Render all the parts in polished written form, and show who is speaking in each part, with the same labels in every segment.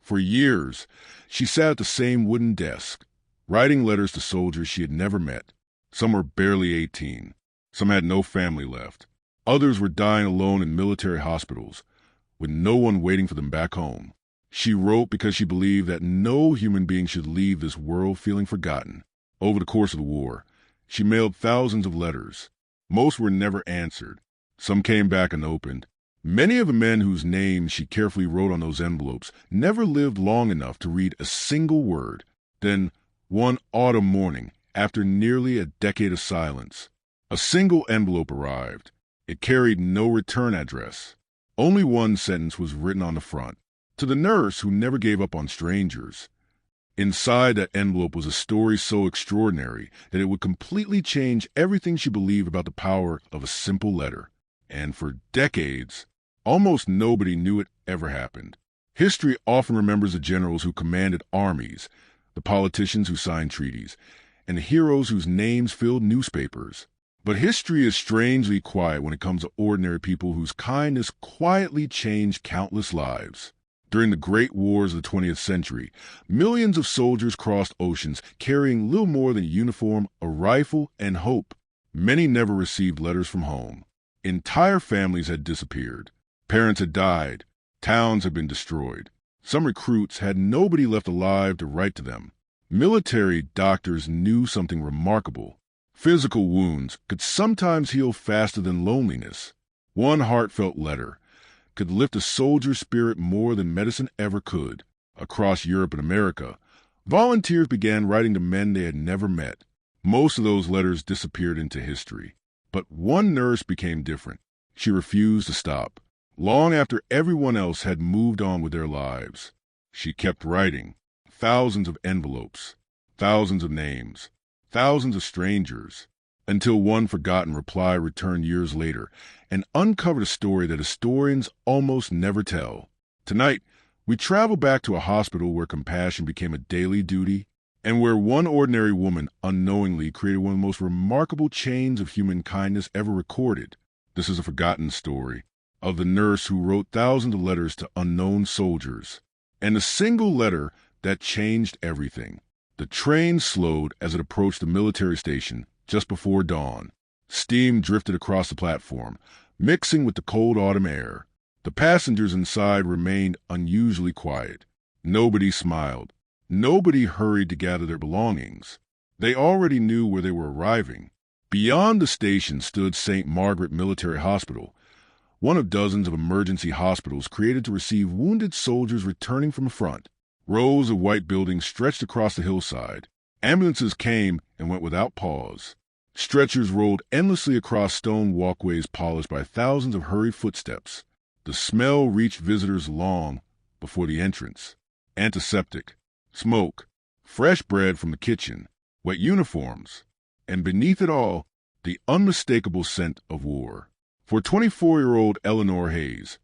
Speaker 1: For years, she sat at the same wooden desk, writing letters to soldiers she had never met. Some were barely 18. Some had no family left. Others were dying alone in military hospitals, with no one waiting for them back home. She wrote because she believed that no human being should leave this world feeling forgotten. Over the course of the war, she mailed thousands of letters. Most were never answered. Some came back unopened. Many of the men whose names she carefully wrote on those envelopes never lived long enough to read a single word. Then, one autumn morning, after nearly a decade of silence, a single envelope arrived. It carried no return address. Only one sentence was written on the front: "To the nurse who never gave up on strangers." Inside that envelope was a story so extraordinary that it would completely change everything she believed about the power of a simple letter. And for decades, almost nobody knew it ever happened. History often remembers the generals who commanded armies, the politicians who signed treaties, and the heroes whose names filled newspapers. But history is strangely quiet when it comes to ordinary people whose kindness quietly changed countless lives. During the great wars of the 20th century, millions of soldiers crossed oceans carrying little more than a uniform, a rifle, and hope. Many never received letters from home. Entire families had disappeared. Parents had died. Towns had been destroyed. Some recruits had nobody left alive to write to them. Military doctors knew something remarkable. Physical wounds could sometimes heal faster than loneliness. One heartfelt letter could lift a soldier's spirit more than medicine ever could. Across Europe and America, volunteers began writing to men they had never met. Most of those letters disappeared into history. But one nurse became different. She refused to stop. Long after everyone else had moved on with their lives, she kept writing. Thousands of envelopes, thousands of names, thousands of strangers, until one forgotten reply returned years later and uncovered a story that historians almost never tell. Tonight, we travel back to a hospital where compassion became a daily duty and where one ordinary woman unknowingly created one of the most remarkable chains of human kindness ever recorded. This is a forgotten story of the nurse who wrote thousands of letters to unknown soldiers, and a single letter that changed everything. The train slowed as it approached the military station just before dawn. Steam drifted across the platform, mixing with the cold autumn air. The passengers inside remained unusually quiet. Nobody smiled. Nobody hurried to gather their belongings. They already knew where they were arriving. Beyond the station stood St. Margaret Military Hospital, one of dozens of emergency hospitals created to receive wounded soldiers returning from the front. Rows of white buildings stretched across the hillside. Ambulances came and went without pause. Stretchers rolled endlessly across stone walkways polished by thousands of hurried footsteps. The smell reached visitors long before the entrance. Antiseptic, smoke, fresh bread from the kitchen, wet uniforms, and beneath it all, the unmistakable scent of war. For 24-year-old Eleanor Hayes,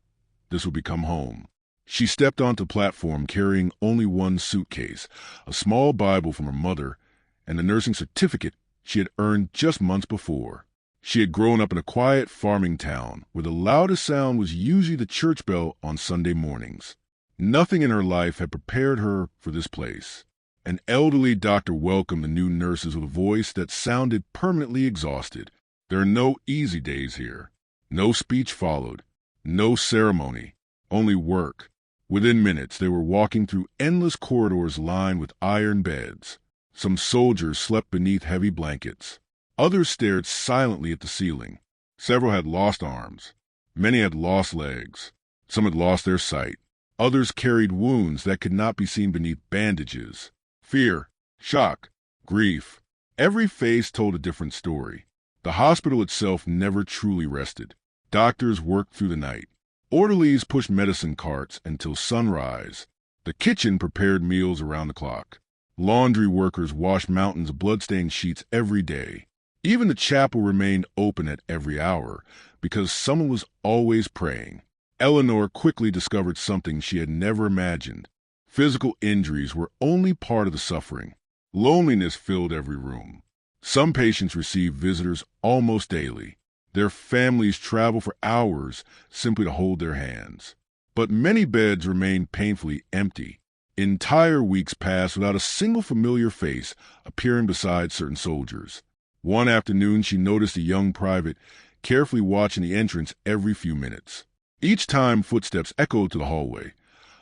Speaker 1: this would become home. She stepped onto the platform carrying only one suitcase, a small Bible from her mother, and the nursing certificate she had earned just months before. She had grown up in a quiet farming town where the loudest sound was usually the church bell on Sunday mornings. Nothing in her life had prepared her for this place. An elderly doctor welcomed the new nurses with a voice that sounded permanently exhausted. There are no easy days here. No speech followed. No ceremony. Only work. Within minutes, they were walking through endless corridors lined with iron beds. Some soldiers slept beneath heavy blankets. Others stared silently at the ceiling. Several had lost arms. Many had lost legs. Some had lost their sight. Others carried wounds that could not be seen beneath bandages. Fear, shock, grief. Every face told a different story. The hospital itself never truly rested. Doctors worked through the night. Orderlies pushed medicine carts until sunrise. The kitchen prepared meals around the clock. Laundry workers washed mountains of bloodstained sheets every day. Even the chapel remained open at every hour because someone was always praying. Eleanor quickly discovered something she had never imagined. Physical injuries were only part of the suffering. Loneliness filled every room. Some patients received visitors almost daily. Their families traveled for hours simply to hold their hands. But many beds remained painfully empty. Entire weeks passed without a single familiar face appearing beside certain soldiers. One afternoon, she noticed a young private carefully watching the entrance every few minutes. Each time footsteps echoed to the hallway,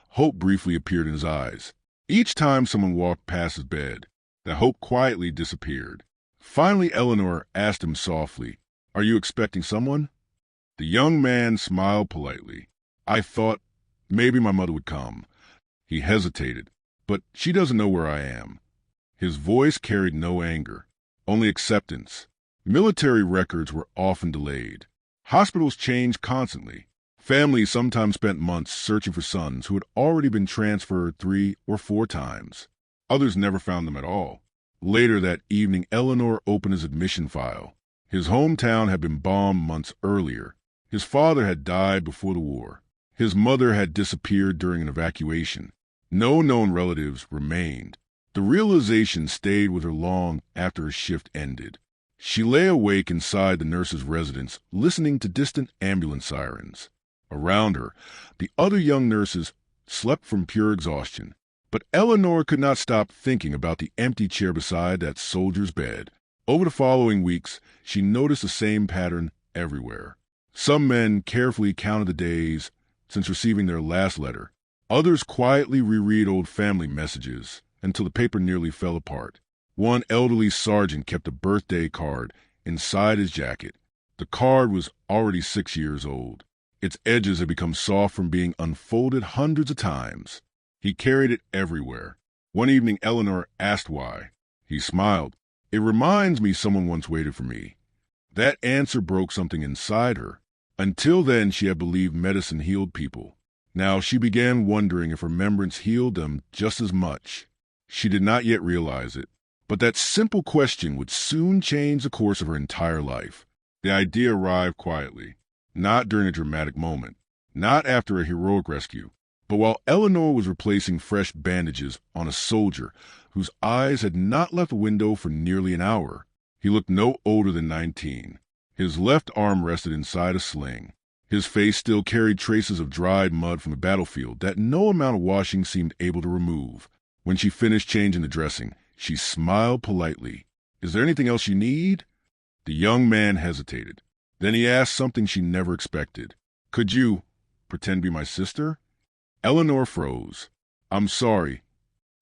Speaker 1: hope briefly appeared in his eyes. Each time someone walked past his bed, the hope quietly disappeared. Finally, Eleanor asked him softly, "Are you expecting someone?" The young man smiled politely. "I thought maybe my mother would come." He hesitated. "But she doesn't know where I am." His voice carried no anger, only acceptance. Military records were often delayed. Hospitals changed constantly. Families sometimes spent months searching for sons who had already been transferred 3 or 4 times. Others never found them at all. Later that evening, Eleanor opened his admission file. His hometown had been bombed months earlier. His father had died before the war. His mother had disappeared during an evacuation. No known relatives remained. The realization stayed with her long after her shift ended. She lay awake inside the nurse's residence, listening to distant ambulance sirens. Around her, the other young nurses slept from pure exhaustion. But Eleanor could not stop thinking about the empty chair beside that soldier's bed. Over the following weeks, she noticed the same pattern everywhere. Some men carefully counted the days since receiving their last letter. Others quietly reread old family messages until the paper nearly fell apart. One elderly sergeant kept a birthday card inside his jacket. The card was already 6 years old. Its edges had become soft from being unfolded hundreds of times. He carried it everywhere. One evening, Eleanor asked why. He smiled. "It reminds me someone once waited for me." That answer broke something inside her. Until then, she had believed medicine healed people. Now she began wondering if remembrance healed them just as much. She did not yet realize it, but that simple question would soon change the course of her entire life. The idea arrived quietly, not during a dramatic moment, not after a heroic rescue, but while Eleanor was replacing fresh bandages on a soldier whose eyes had not left the window for nearly an hour. He looked no older than 19. His left arm rested inside a sling. His face still carried traces of dried mud from the battlefield that no amount of washing seemed able to remove. When she finished changing the dressing, she smiled politely. "Is there anything else you need?" The young man hesitated. Then he asked something she never expected. "Could you pretend to be my sister?" Eleanor froze. "I'm sorry."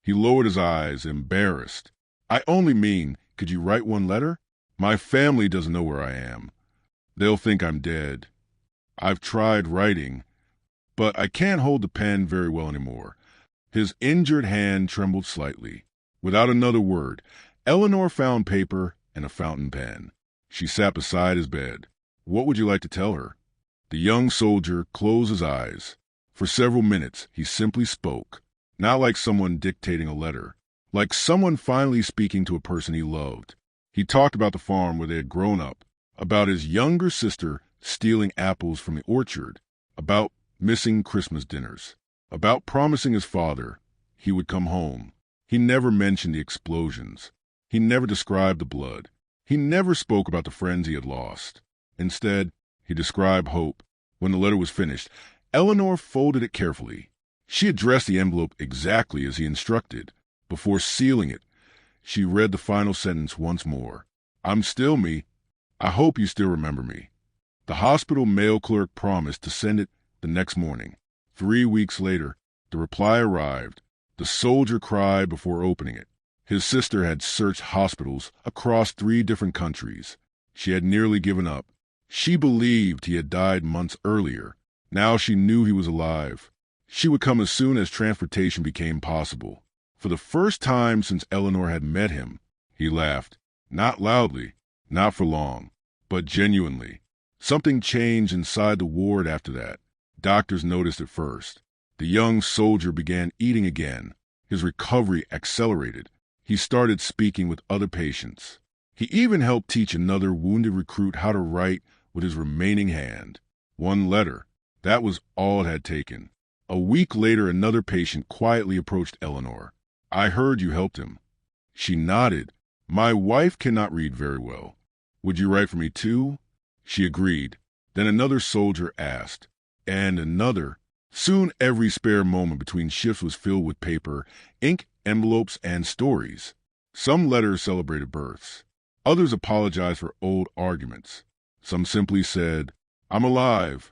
Speaker 1: He lowered his eyes, embarrassed. "I only mean, could you write one letter? My family doesn't know where I am. They'll think I'm dead. I've tried writing, but I can't hold the pen very well anymore." His injured hand trembled slightly. Without another word, Eleanor found paper and a fountain pen. She sat beside his bed. "What would you like to tell her?" The young soldier closed his eyes. For several minutes, he simply spoke, not like someone dictating a letter, like someone finally speaking to a person he loved. He talked about the farm where they had grown up, about his younger sister stealing apples from the orchard, about missing Christmas dinners, about promising his father he would come home. He never mentioned the explosions. He never described the blood. He never spoke about the friends he had lost. Instead, he described hope. When the letter was finished, Eleanor folded it carefully. She addressed the envelope exactly as he instructed. Before sealing it, she read the final sentence once more. "I'm still me. I hope you still remember me." The hospital mail clerk promised to send it the next morning. 3 weeks later, the reply arrived. The soldier cried before opening it. His sister had searched hospitals across 3 different countries. She had nearly given up. She believed he had died months earlier. Now she knew he was alive. She would come as soon as transportation became possible. For the first time since Eleanor had met him, he laughed. Not loudly, not for long, but genuinely. Something changed inside the ward after that. Doctors noticed it first. The young soldier began eating again. His recovery accelerated. He started speaking with other patients. He even helped teach another wounded recruit how to write with his remaining hand. 1 letter. That was all it had taken. A week later, another patient quietly approached Eleanor. "I heard you helped him." She nodded. "My wife cannot read very well. Would you write for me too?" She agreed. Then another soldier asked, and another. Soon every spare moment between shifts was filled with paper, ink, envelopes, and stories. Some letters celebrated births. Others apologized for old arguments. Some simply said, "I'm alive."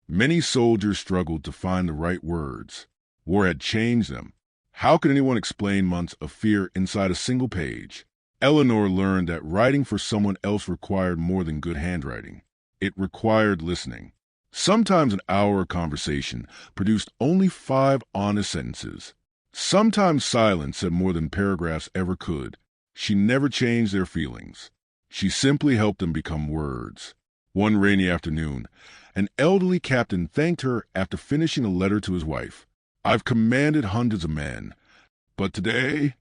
Speaker 1: Many soldiers struggled to find the right words. War had changed them. How could anyone explain months of fear inside a single page? Eleanor learned that writing for someone else required more than good handwriting. It required listening. Sometimes an hour of conversation produced only 5 honest sentences. Sometimes silence said more than paragraphs ever could. She never changed their feelings. She simply helped them become words. One rainy afternoon, an elderly captain thanked her after finishing a letter to his wife. "I've commanded hundreds of men, but today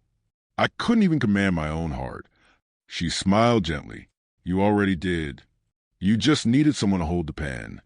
Speaker 1: I couldn't even command my own heart." She smiled gently. "You already did. You just needed someone to hold the pen."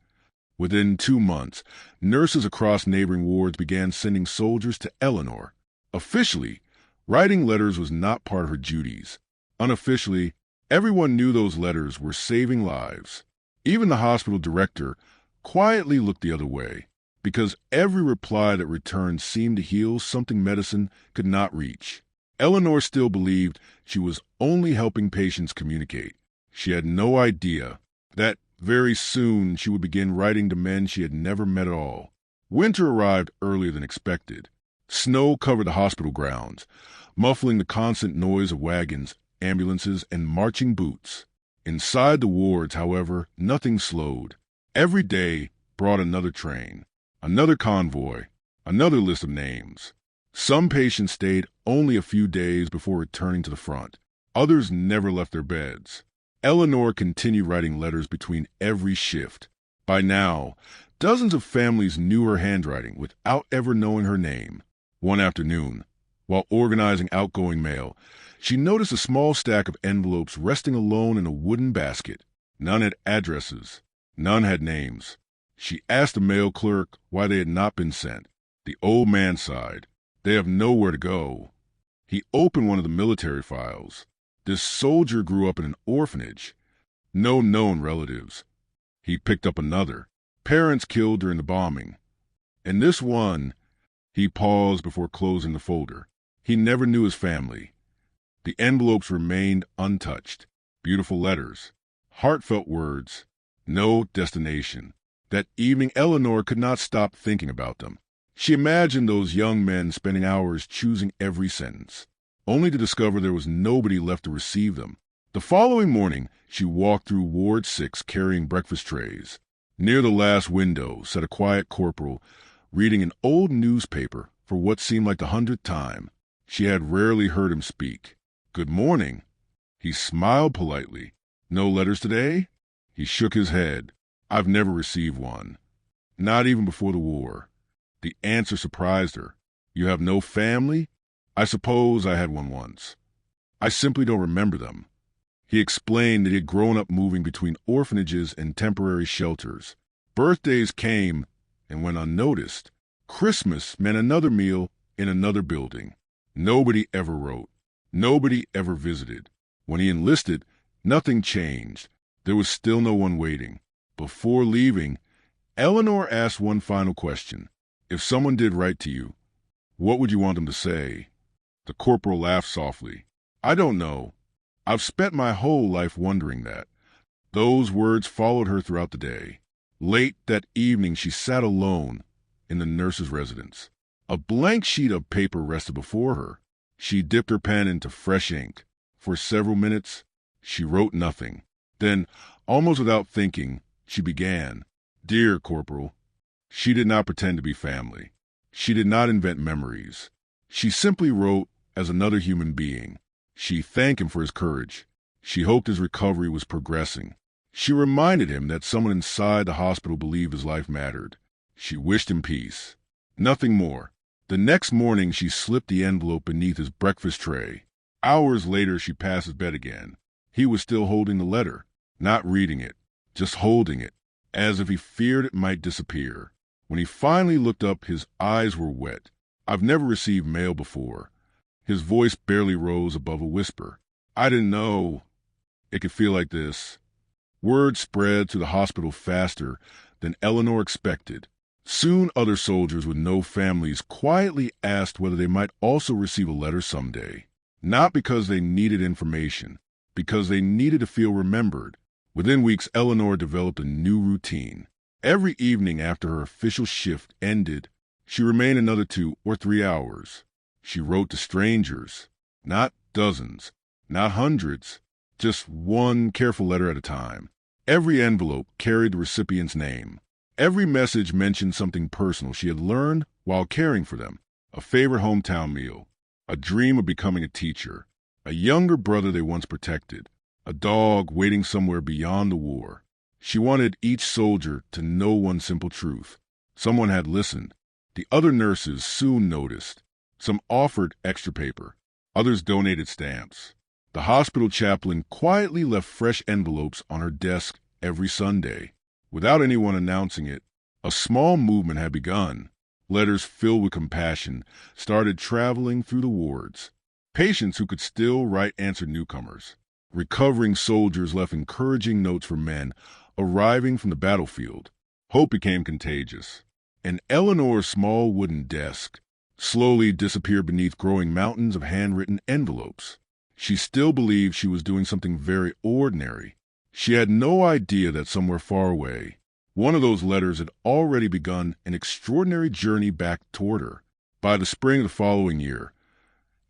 Speaker 1: Within 2 months, nurses across neighboring wards began sending soldiers to Eleanor. Officially, writing letters was not part of her duties. Unofficially, everyone knew those letters were saving lives. Even the hospital director quietly looked the other way, because every reply that returned seemed to heal something medicine could not reach. Eleanor still believed she was only helping patients communicate. She had no idea that very soon she would begin writing to men she had never met at all. Winter arrived earlier than expected. Snow covered the hospital grounds, muffling the constant noise of wagons, ambulances, and marching boots. Inside the wards, however, nothing slowed. Every day brought another train, another convoy, another list of names. Some patients stayed only a few days before returning to the front. Others never left their beds. Eleanor continued writing letters between every shift. By now, dozens of families knew her handwriting without ever knowing her name. One afternoon, while organizing outgoing mail, she noticed a small stack of envelopes resting alone in a wooden basket. None had addresses. None had names. She asked the mail clerk why they had not been sent. The old man sighed. "They have nowhere to go." He opened one of the military files. This soldier grew up in an orphanage. No known relatives. He picked up another. Parents killed during the bombing. And this one, he paused before closing the folder. He never knew his family. The envelopes remained untouched. Beautiful letters. Heartfelt words. No destination. That evening, Eleanor could not stop thinking about them. She imagined those young men spending hours choosing every sentence, only to discover there was nobody left to receive them. The following morning, she walked through Ward 6 carrying breakfast trays. Near the last window sat a quiet corporal, reading an old newspaper for what seemed like the 100th time. She had rarely heard him speak. "Good morning." He smiled politely. "No letters today?" He shook his head. "I've never received one. Not even before the war." The answer surprised her. "You have no family?" "I suppose I had one once. I simply don't remember them." He explained that he had grown up moving between orphanages and temporary shelters. Birthdays came and went unnoticed. Christmas meant another meal in another building. Nobody ever wrote. Nobody ever visited. When he enlisted, nothing changed. There was still no one waiting. Before leaving, Eleanor asked one final question. "If someone did write to you, what would you want them to say?" The corporal laughed softly. "I don't know. I've spent my whole life wondering that." Those words followed her throughout the day. Late that evening, she sat alone in the nurse's residence. A blank sheet of paper rested before her. She dipped her pen into fresh ink. For several minutes, she wrote nothing. Then, almost without thinking, she began. "Dear Corporal." She did not pretend to be family. She did not invent memories. She simply wrote as another human being. She thanked him for his courage. She hoped his recovery was progressing. She reminded him that someone inside the hospital believed his life mattered. She wished him peace. Nothing more. The next morning, she slipped the envelope beneath his breakfast tray. Hours later, she passed his bed again. He was still holding the letter, not reading it, just holding it, as if he feared it might disappear. When he finally looked up, his eyes were wet. "I've never received mail before." His voice barely rose above a whisper. "I didn't know it could feel like this." Word spread to the hospital faster than Eleanor expected. Soon other soldiers with no families quietly asked whether they might also receive a letter someday. Not because they needed information, because they needed to feel remembered. Within weeks, Eleanor developed a new routine. Every evening after her official shift ended, she remained another 2 or 3 hours. She wrote to strangers, not dozens, not hundreds, just one careful letter at a time. Every envelope carried the recipient's name. Every message mentioned something personal she had learned while caring for them, a favorite hometown meal, a dream of becoming a teacher, a younger brother they once protected, a dog waiting somewhere beyond the war. She wanted each soldier to know one simple truth. Someone had listened. The other nurses soon noticed. Some offered extra paper. Others donated stamps. The hospital chaplain quietly left fresh envelopes on her desk every Sunday. Without anyone announcing it, a small movement had begun. Letters filled with compassion started traveling through the wards. Patients who could still write answered newcomers. Recovering soldiers left encouraging notes for men arriving from the battlefield. Hope became contagious. And Eleanor's small wooden desk slowly disappeared beneath growing mountains of handwritten envelopes. She still believed she was doing something very ordinary. She had no idea that somewhere far away, one of those letters had already begun an extraordinary journey back toward her. By the spring of the following year,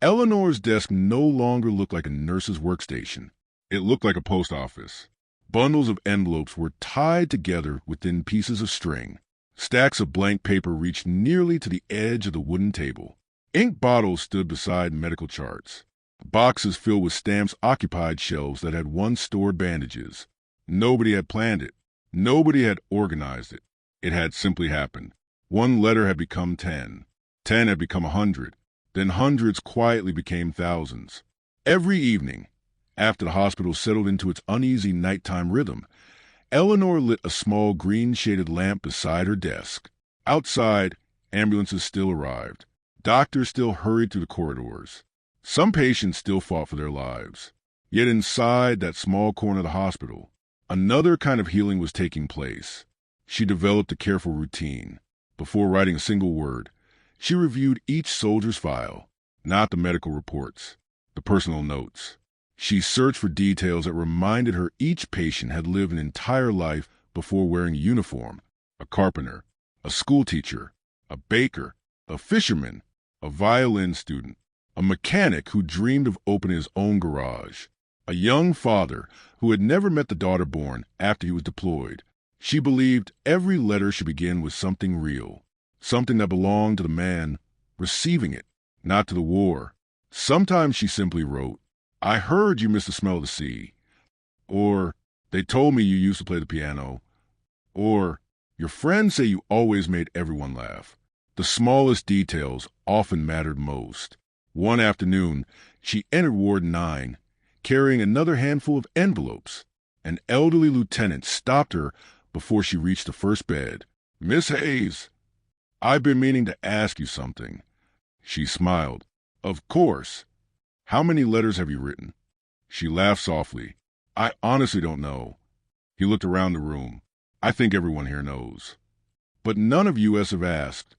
Speaker 1: Eleanor's desk no longer looked like a nurse's workstation. It looked like a post office. Bundles of envelopes were tied together within pieces of string. Stacks of blank paper reached nearly to the edge of the wooden table. Ink bottles stood beside medical charts. Boxes filled with stamps occupied shelves that had once stored bandages. Nobody had planned it. Nobody had organized it. It had simply happened. One letter had become 10. 10 had become 100. Then hundreds quietly became thousands. Every evening, after the hospital settled into its uneasy nighttime rhythm, Eleanor lit a small green-shaded lamp beside her desk. Outside, ambulances still arrived. Doctors still hurried through the corridors. Some patients still fought for their lives. Yet inside that small corner of the hospital, another kind of healing was taking place. She developed a careful routine. Before writing a single word, she reviewed each soldier's file, not the medical reports, the personal notes. She searched for details that reminded her each patient had lived an entire life before wearing a uniform: a carpenter, a schoolteacher, a baker, a fisherman, a violin student, a mechanic who dreamed of opening his own garage, a young father who had never met the daughter born after he was deployed. She believed every letter should begin with something real, something that belonged to the man receiving it, not to the war. Sometimes she simply wrote, "I heard you miss the smell of the sea," or "They told me you used to play the piano," or "Your friends say you always made everyone laugh." The smallest details often mattered most. One afternoon, she entered Ward 9, carrying another handful of envelopes. An elderly lieutenant stopped her before she reached the first bed. "Miss Hayes, I've been meaning to ask you something." She smiled. "Of course. How many letters have you written?" She laughed softly. "I honestly don't know." He looked around the room. "I think everyone here knows. But none of you have asked."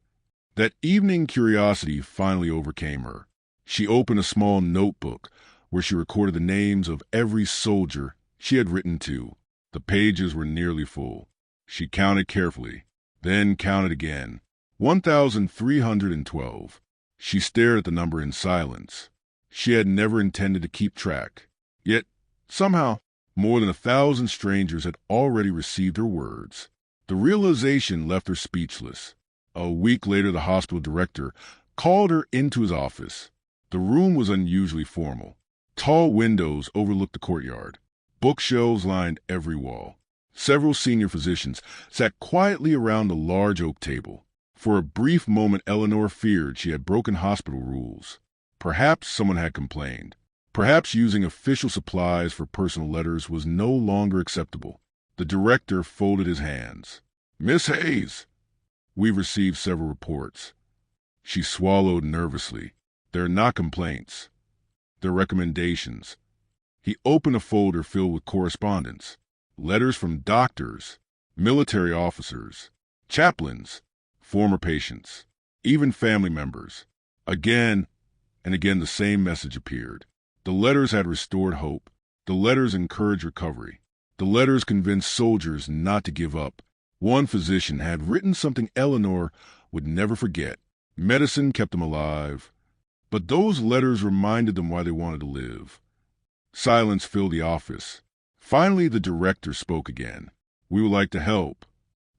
Speaker 1: That evening, curiosity finally overcame her. She opened a small notebook where she recorded the names of every soldier she had written to. The pages were nearly full. She counted carefully, then counted again. 1,312. She stared at the number in silence. She had never intended to keep track. Yet, somehow, more than 1,000 strangers had already received her words. The realization left her speechless. A week later, the hospital director called her into his office. The room was unusually formal. Tall windows overlooked the courtyard. Bookshelves lined every wall. Several senior physicians sat quietly around a large oak table. For a brief moment, Eleanor feared she had broken hospital rules. Perhaps someone had complained. Perhaps using official supplies for personal letters was no longer acceptable. The director folded his hands. "Miss Hayes, we've received several reports." She swallowed nervously. "They're not complaints. They're recommendations." He opened a folder filled with correspondence. Letters from doctors, military officers, chaplains, former patients, even family members. Again and again the same message appeared. The letters had restored hope. The letters encouraged recovery. The letters convinced soldiers not to give up. One physician had written something Eleanor would never forget. Medicine kept them alive, but those letters reminded them why they wanted to live. Silence filled the office. Finally, the director spoke again. "We would like to help."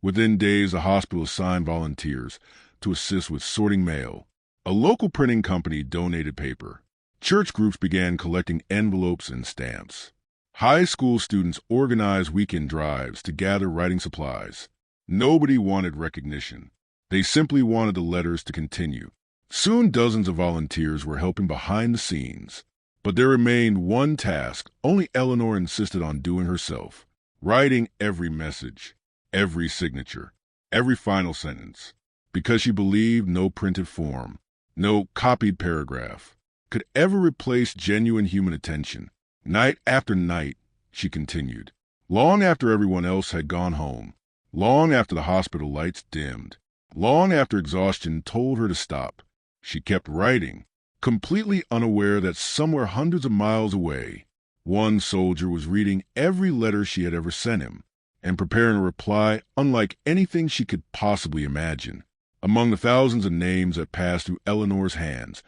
Speaker 1: Within days, the hospital assigned volunteers to assist with sorting mail. A local printing company donated paper. Church groups began collecting envelopes and stamps. High school students organized weekend drives to gather writing supplies. Nobody wanted recognition. They simply wanted the letters to continue. Soon dozens of volunteers were helping behind the scenes. But there remained one task only Eleanor insisted on doing herself: writing every message, every signature, every final sentence, because she believed no printed form, no copied paragraph, could ever replace genuine human attention. Night after night, she continued, long after everyone else had gone home, long after the hospital lights dimmed, long after exhaustion told her to stop. She kept writing, completely unaware that somewhere hundreds of miles away, one soldier was reading every letter she had ever sent him and preparing a reply unlike anything she could possibly imagine. Among the thousands of names that passed through Eleanor's hands,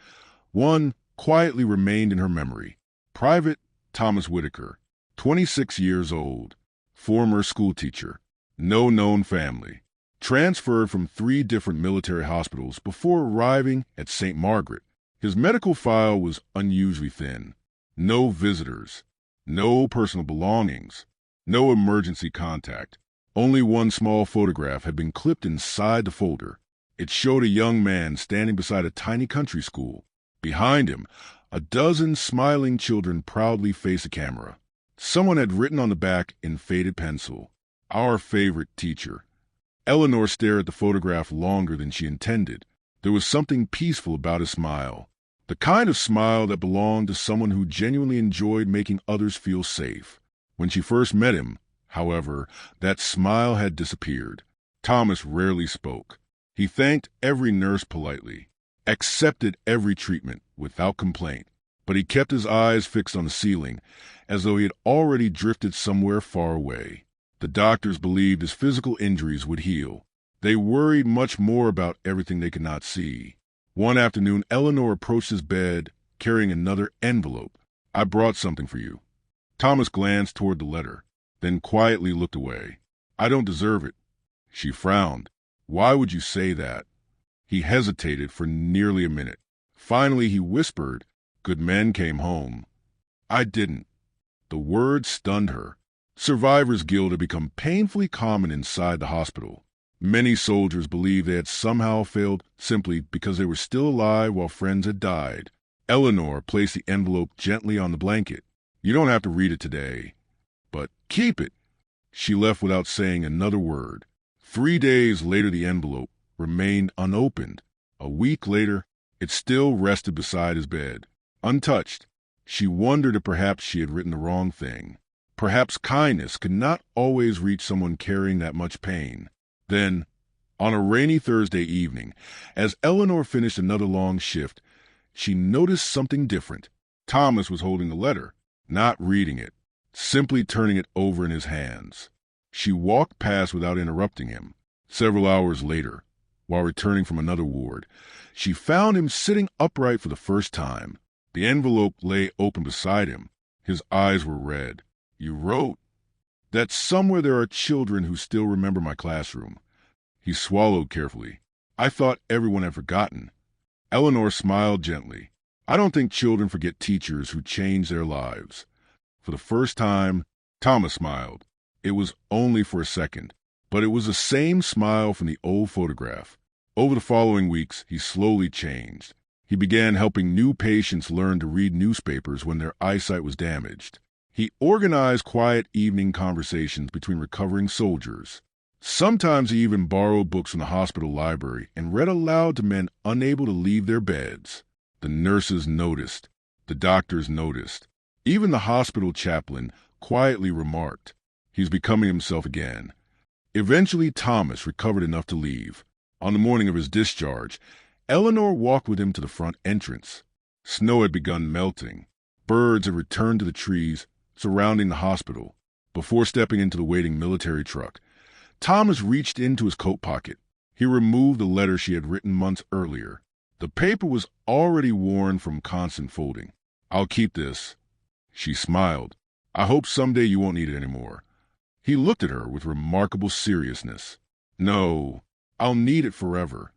Speaker 1: one quietly remained in her memory: Private Thomas Whitaker, 26 years old, former schoolteacher, no known family, transferred from 3 different military hospitals before arriving at St. Margaret. His medical file was unusually thin. No visitors, no personal belongings, no emergency contact. Only one small photograph had been clipped inside the folder. It showed a young man standing beside a tiny country school. Behind him, a dozen smiling children proudly faced the camera. Someone had written on the back in faded pencil, "Our favorite teacher." Eleanor stared at the photograph longer than she intended. There was something peaceful about his smile, the kind of smile that belonged to someone who genuinely enjoyed making others feel safe. When she first met him, however, that smile had disappeared. Thomas rarely spoke. He thanked every nurse politely, accepted every treatment without complaint, but he kept his eyes fixed on the ceiling, as though he had already drifted somewhere far away. The doctors believed his physical injuries would heal. They worried much more about everything they could not see. One afternoon, Eleanor approached his bed, carrying another envelope. "I brought something for you." Thomas glanced toward the letter, then quietly looked away. "I don't deserve it." She frowned. "Why would you say that?" He hesitated for nearly a minute. Finally, he whispered, "Good men came home." "I didn't." The word stunned her. Survivor's guilt had become painfully common inside the hospital. Many soldiers believed they had somehow failed simply because they were still alive while friends had died. Eleanor placed the envelope gently on the blanket. "You don't have to read it today, but keep it." She left without saying another word. 3 days later, the envelope remained unopened. A week later, it still rested beside his bed, untouched. She wondered if perhaps she had written the wrong thing. Perhaps kindness could not always reach someone carrying that much pain. Then, on a rainy Thursday evening, as Eleanor finished another long shift, she noticed something different. Thomas was holding the letter, not reading it, simply turning it over in his hands. She walked past without interrupting him. Several hours later, while returning from another ward, she found him sitting upright for the first time. The envelope lay open beside him. His eyes were red. "You wrote that somewhere there are children who still remember my classroom." He swallowed carefully. "I thought everyone had forgotten." Eleanor smiled gently. "I don't think children forget teachers who changed their lives." For the first time, Thomas smiled. It was only for a second, but it was the same smile from the old photograph. Over the following weeks, he slowly changed. He began helping new patients learn to read newspapers when their eyesight was damaged. He organized quiet evening conversations between recovering soldiers. Sometimes he even borrowed books from the hospital library and read aloud to men unable to leave their beds. The nurses noticed. The doctors noticed. Even the hospital chaplain quietly remarked, "He's becoming himself again." Eventually, Thomas recovered enough to leave. On the morning of his discharge, Eleanor walked with him to the front entrance. Snow had begun melting. Birds had returned to the trees surrounding the hospital. Before stepping into the waiting military truck, Thomas reached into his coat pocket. He removed the letter she had written months earlier. The paper was already worn from constant folding. "I'll keep this." She smiled. "I hope someday you won't need it anymore." He looked at her with remarkable seriousness. "No, I'll need it forever."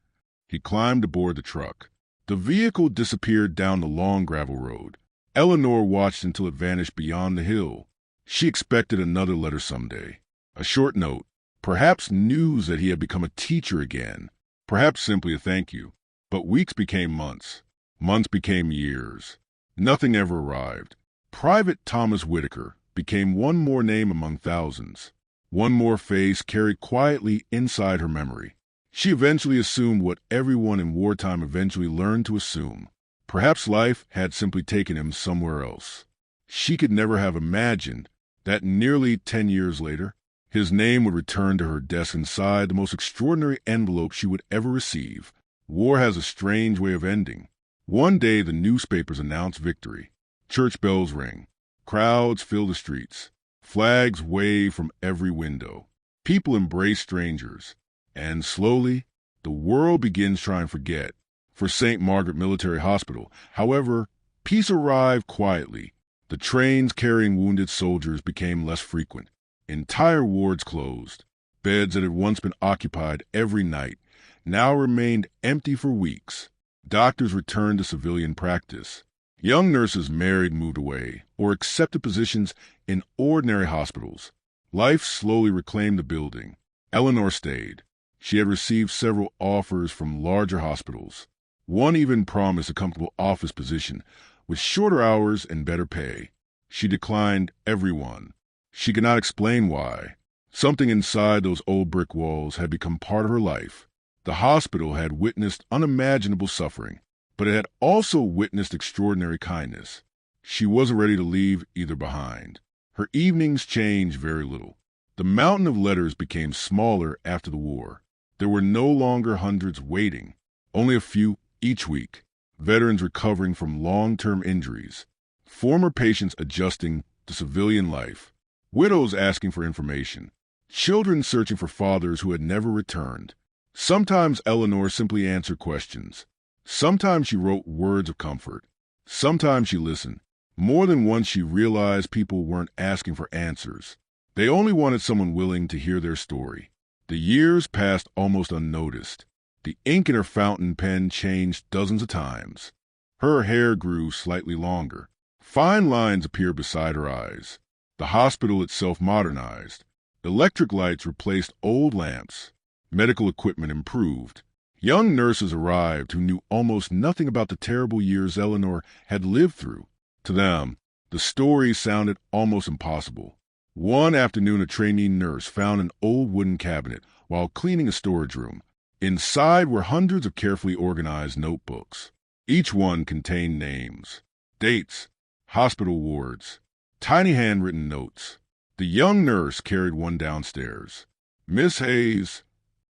Speaker 1: He climbed aboard the truck. The vehicle disappeared down the long gravel road. Eleanor watched until it vanished beyond the hill. She expected another letter someday. A short note, perhaps news that he had become a teacher again, perhaps simply a thank you. But weeks became months. Months became years. Nothing ever arrived. Private Thomas Whitaker became one more name among thousands, one more face carried quietly inside her memory. She eventually assumed what everyone in wartime eventually learned to assume. Perhaps life had simply taken him somewhere else. She could never have imagined that nearly 10 years later, his name would return to her desk inside the most extraordinary envelope she would ever receive. War has a strange way of ending. One day the newspapers announce victory. Church bells ring. Crowds fill the streets. Flags wave from every window. People embrace strangers. And slowly, the world begins trying to forget. For St. Margaret Military Hospital, however, peace arrived quietly. The trains carrying wounded soldiers became less frequent. Entire wards closed. Beds that had once been occupied every night now remained empty for weeks. Doctors returned to civilian practice. Young nurses married and moved away, or accepted positions in ordinary hospitals. Life slowly reclaimed the building. Eleanor stayed. She had received several offers from larger hospitals. One even promised a comfortable office position with shorter hours and better pay. She declined every one. She could not explain why. Something inside those old brick walls had become part of her life. The hospital had witnessed unimaginable suffering, but it had also witnessed extraordinary kindness. She wasn't ready to leave either behind. Her evenings changed very little. The mountain of letters became smaller after the war. There were no longer hundreds waiting, only a few each week. Veterans recovering from long-term injuries, former patients adjusting to civilian life, widows asking for information, children searching for fathers who had never returned. Sometimes Eleanor simply answered questions. Sometimes she wrote words of comfort. Sometimes she listened. More than once she realized people weren't asking for answers. They only wanted someone willing to hear their story. The years passed almost unnoticed. The ink in her fountain pen changed dozens of times. Her hair grew slightly longer. Fine lines appeared beside her eyes. The hospital itself modernized. Electric lights replaced old lamps. Medical equipment improved. Young nurses arrived who knew almost nothing about the terrible years Eleanor had lived through. To them, the stories sounded almost impossible. One afternoon, a trainee nurse found an old wooden cabinet while cleaning a storage room. Inside were hundreds of carefully organized notebooks. Each one contained names, dates, hospital wards, tiny handwritten notes. The young nurse carried one downstairs. "Miss Hayes,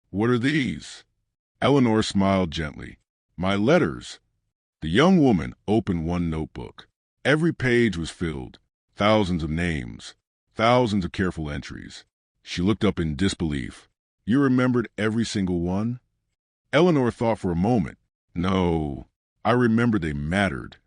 Speaker 1: what are these?" Eleanor smiled gently. "My letters." The young woman opened one notebook. Every page was filled. Thousands of names. Thousands of careful entries. She looked up in disbelief. "You remembered every single one?" Eleanor thought for a moment. "No, I remembered they mattered."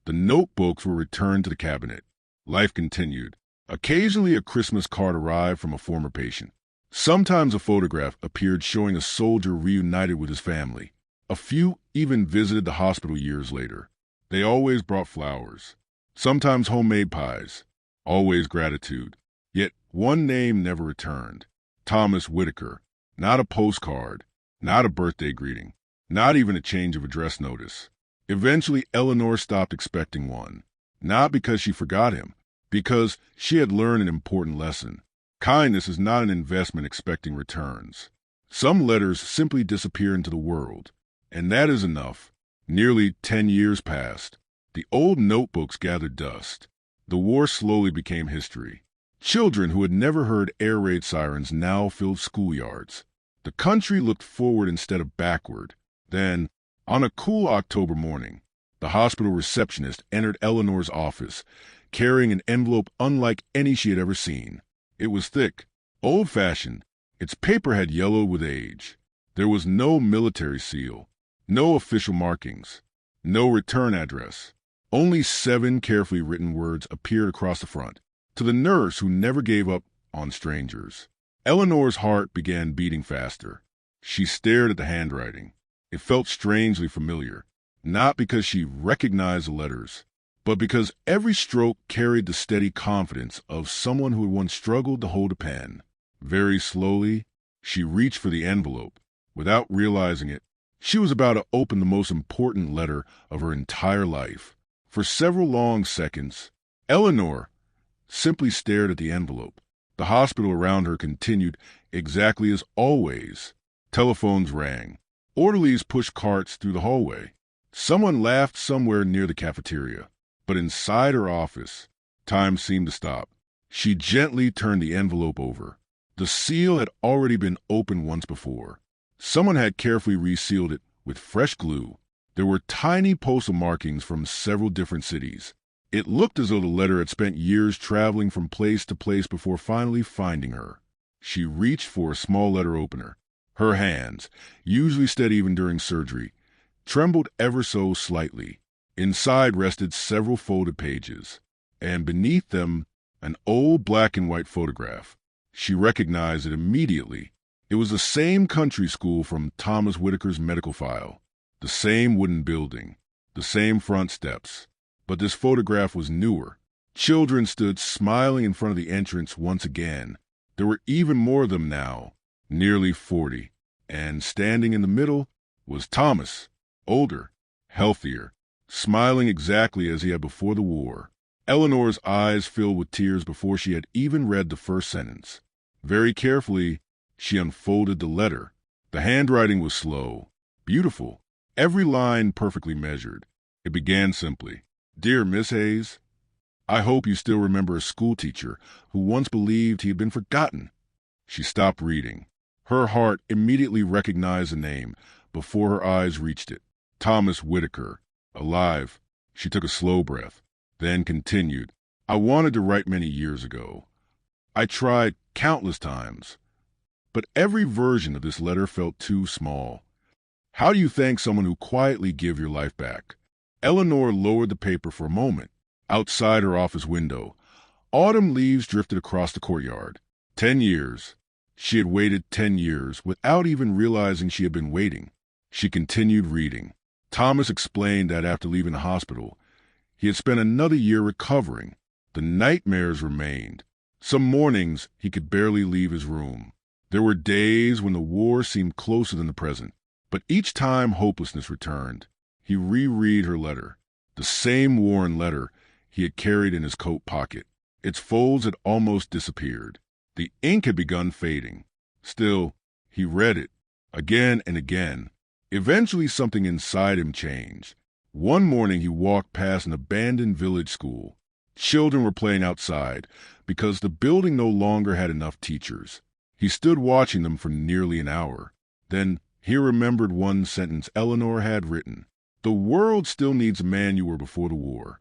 Speaker 1: The notebooks were returned to the cabinet. Life continued. Occasionally a Christmas card arrived from a former patient. Sometimes a photograph appeared showing a soldier reunited with his family. A few even visited the hospital years later. They always brought flowers. Sometimes homemade pies. Always gratitude. Yet one name never returned. Thomas Whitaker. Not a postcard. Not a birthday greeting. Not even a change of address notice. Eventually, Eleanor stopped expecting one. Not because she forgot him. Because she had learned an important lesson. Kindness is not an investment expecting returns. Some letters simply disappear into the world. And that is enough. Nearly 10 years passed. The old notebooks gathered dust. The war slowly became history. Children who had never heard air raid sirens now filled schoolyards. The country looked forward instead of backward. Then, on a cool October morning, the hospital receptionist entered Eleanor's office, carrying an envelope unlike any she had ever seen. It was thick, old-fashioned. Its paper had yellowed with age. There was no military seal, no official markings, no return address. Only 7 carefully written words appeared across the front. To the nurse who never gave up on strangers. Eleanor's heart began beating faster. She stared at the handwriting. It felt strangely familiar, not because she recognized the letters, but because every stroke carried the steady confidence of someone who had once struggled to hold a pen. Very slowly, she reached for the envelope. Without realizing it, she was about to open the most important letter of her entire life. For several long seconds, Eleanor simply stared at the envelope. The hospital around her continued exactly as always. Telephones rang. Orderlies pushed carts through the hallway. Someone laughed somewhere near the cafeteria. But inside her office, time seemed to stop. She gently turned the envelope over. The seal had already been opened once before. Someone had carefully resealed it with fresh glue. There were tiny postal markings from several different cities. It looked as though the letter had spent years traveling from place to place before finally finding her. She reached for a small letter opener. Her hands, usually steady even during surgery, trembled ever so slightly. Inside rested several folded pages, and beneath them an old black and white photograph. She recognized it immediately. It was the same country school from Thomas Whitaker's medical file, the same wooden building, the same front steps. But this photograph was newer. Children stood smiling in front of the entrance once again. There were even more of them now, nearly 40. And standing in the middle was Thomas, older, healthier, smiling exactly as he had before the war. Eleanor's eyes filled with tears before she had even read the first sentence. Very carefully, she unfolded the letter. The handwriting was slow, beautiful, every line perfectly measured. It began simply, "Dear Miss Hayes, I hope you still remember a schoolteacher who once believed he had been forgotten." She stopped reading. Her heart immediately recognized the name before her eyes reached it. Thomas Whitaker, alive. She took a slow breath, then continued, "I wanted to write many years ago. I tried countless times, but every version of this letter felt too small. How do you thank someone who quietly gave your life back?" Eleanor lowered the paper for a moment. Outside her office window, autumn leaves drifted across the courtyard. 10 years. She had waited 10 years without even realizing she had been waiting. She continued reading. Thomas explained that after leaving the hospital, he had spent another year recovering. The nightmares remained. Some mornings he could barely leave his room. There were days when the war seemed closer than the present, but each time hopelessness returned. He reread her letter, the same worn letter he had carried in his coat pocket. Its folds had almost disappeared. The ink had begun fading. Still, he read it, again and again. Eventually something inside him changed. One morning he walked past an abandoned village school. Children were playing outside because the building no longer had enough teachers. He stood watching them for nearly an hour. Then he remembered one sentence Eleanor had written. "The world still needs a man you were before the war."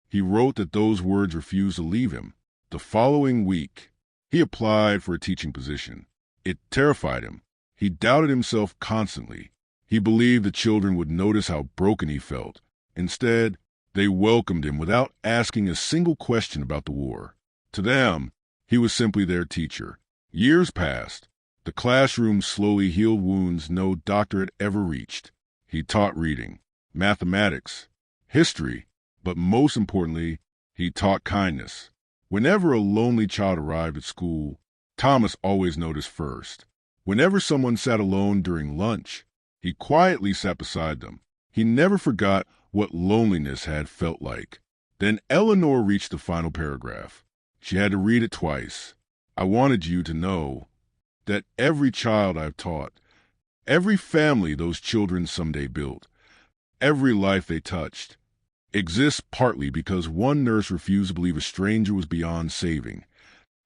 Speaker 1: He wrote that those words refused to leave him. The following week, he applied for a teaching position. It terrified him. He doubted himself constantly. He believed the children would notice how broken he felt. Instead, they welcomed him without asking a single question about the war. To them, he was simply their teacher. Years passed. The classroom slowly healed wounds no doctor had ever reached. He taught reading, mathematics, history, but most importantly, he taught kindness. Whenever a lonely child arrived at school, Thomas always noticed first. Whenever someone sat alone during lunch, he quietly sat beside them. He never forgot what loneliness had felt like. Then Eleanor reached the final paragraph. She had to read it twice. "I wanted you to know that every child I've taught, every family those children someday built, every life they touched, exists partly because one nurse refused to believe a stranger was beyond saving."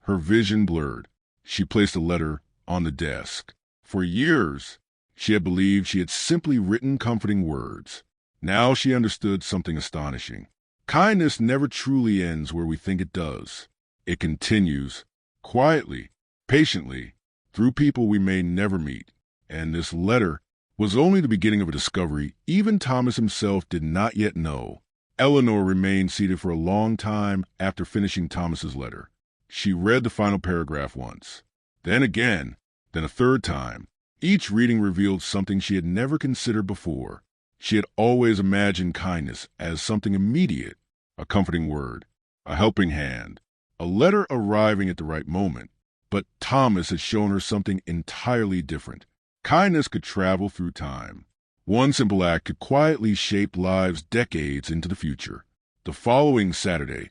Speaker 1: Her vision blurred. She placed a letter on the desk. For years, she had believed she had simply written comforting words. Now she understood something astonishing. Kindness never truly ends where we think it does. It continues, quietly, patiently, through people we may never meet. And this letter was only the beginning of a discovery even Thomas himself did not yet know. Eleanor remained seated for a long time after finishing Thomas's letter. She read the final paragraph once, then again, then a third time. Each reading revealed something she had never considered before. She had always imagined kindness as something immediate, a comforting word, a helping hand, a letter arriving at the right moment. But Thomas had shown her something entirely different. Kindness could travel through time. One simple act could quietly shape lives decades into the future. The following Saturday,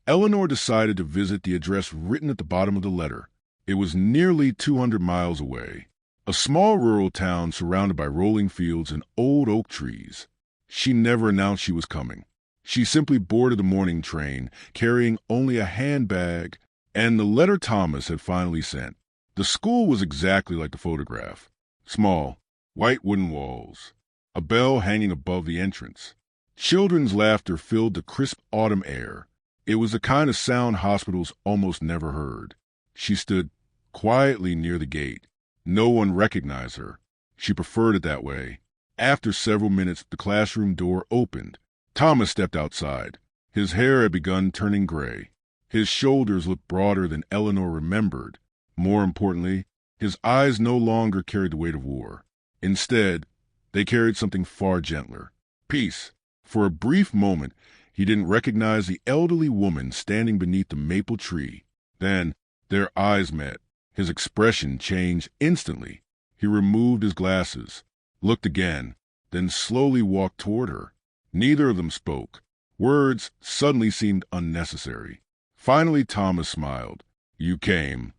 Speaker 1: Eleanor decided to visit the address written at the bottom of the letter. It was nearly 200 miles away, a small rural town surrounded by rolling fields and old oak trees. She never announced she was coming. She simply boarded the morning train, carrying only a handbag and the letter Thomas had finally sent. The school was exactly like the photograph. Small, white wooden walls, a bell hanging above the entrance. Children's laughter filled the crisp autumn air. It was the kind of sound hospitals almost never heard. She stood quietly near the gate. No one recognized her. She preferred it that way. After several minutes, the classroom door opened. Thomas stepped outside. His hair had begun turning gray. His shoulders looked broader than Eleanor remembered. More importantly, his eyes no longer carried the weight of war. Instead, they carried something far gentler. Peace. For a brief moment, he didn't recognize the elderly woman standing beneath the maple tree. Then, their eyes met. His expression changed instantly. He removed his glasses, looked again, then slowly walked toward her. Neither of them spoke. Words suddenly seemed unnecessary. Finally, Thomas smiled. "You came."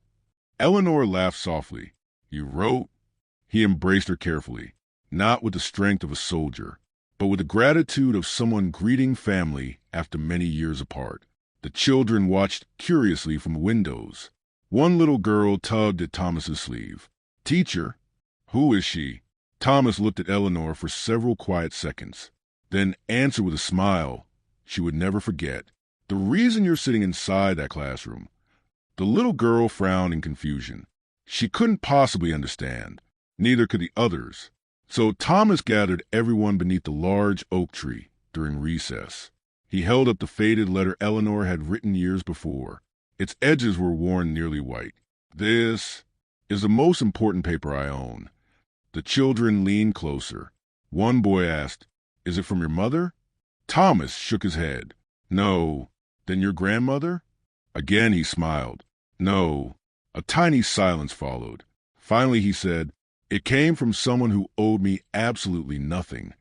Speaker 1: Eleanor laughed softly. "You wrote?" He embraced her carefully, not with the strength of a soldier, but with the gratitude of someone greeting family after many years apart. The children watched curiously from the windows. One little girl tugged at Thomas's sleeve. "Teacher, who is she?" Thomas looked at Eleanor for several quiet seconds, then answered with a smile she would never forget. "The reason you're sitting inside that classroom." The little girl frowned in confusion. She couldn't possibly understand. Neither could the others. So Thomas gathered everyone beneath the large oak tree during recess. He held up the faded letter Eleanor had written years before. Its edges were worn nearly white. "This is the most important paper I own." The children leaned closer. One boy asked, "Is it from your mother?" Thomas shook his head. "No." "Then your grandmother?" Again he smiled. "No." A tiny silence followed. Finally he said, "It came from someone who owed me absolutely nothing."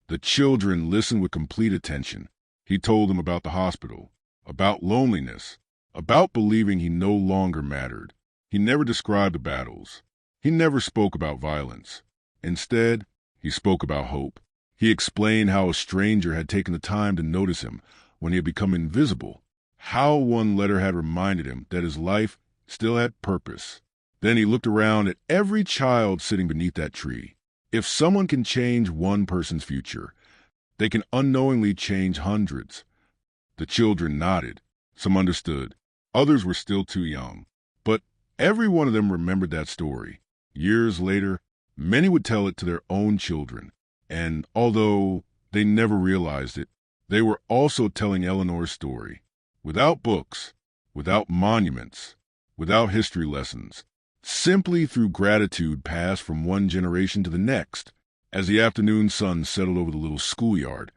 Speaker 1: The children listened with complete attention. He told them about the hospital, about loneliness, about believing he no longer mattered. He never described the battles. He never spoke about violence. Instead, he spoke about hope. He explained how a stranger had taken the time to notice him when he had become invisible, how one letter had reminded him that his life still had purpose. Then he looked around at every child sitting beneath that tree. If someone can change one person's future, they can unknowingly change hundreds. The children nodded. Some understood. Others were still too young. But every one of them remembered that story. Years later, many would tell it to their own children. And although they never realized it, they were also telling Eleanor's story. Without books, without monuments, without history lessons, simply through gratitude passed from one generation to the next. As the afternoon sun settled over the little schoolyard,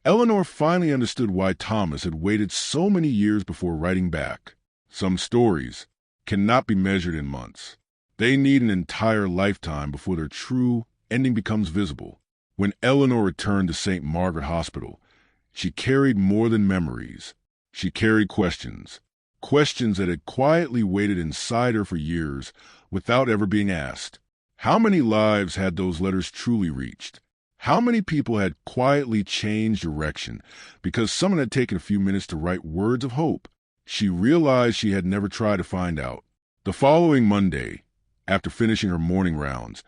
Speaker 1: Eleanor finally understood why Thomas had waited so many years before writing back. Some stories cannot be measured in months. They need an entire lifetime before their true ending becomes visible. When Eleanor returned to St. Margaret Hospital, she carried more than memories. She carried questions. Questions that had quietly waited inside her for years without ever being asked. How many lives had those letters truly reached? How many people had quietly changed direction because someone had taken a few minutes to write words of hope? She realized she had never tried to find out. The following Monday, After finishing her morning rounds,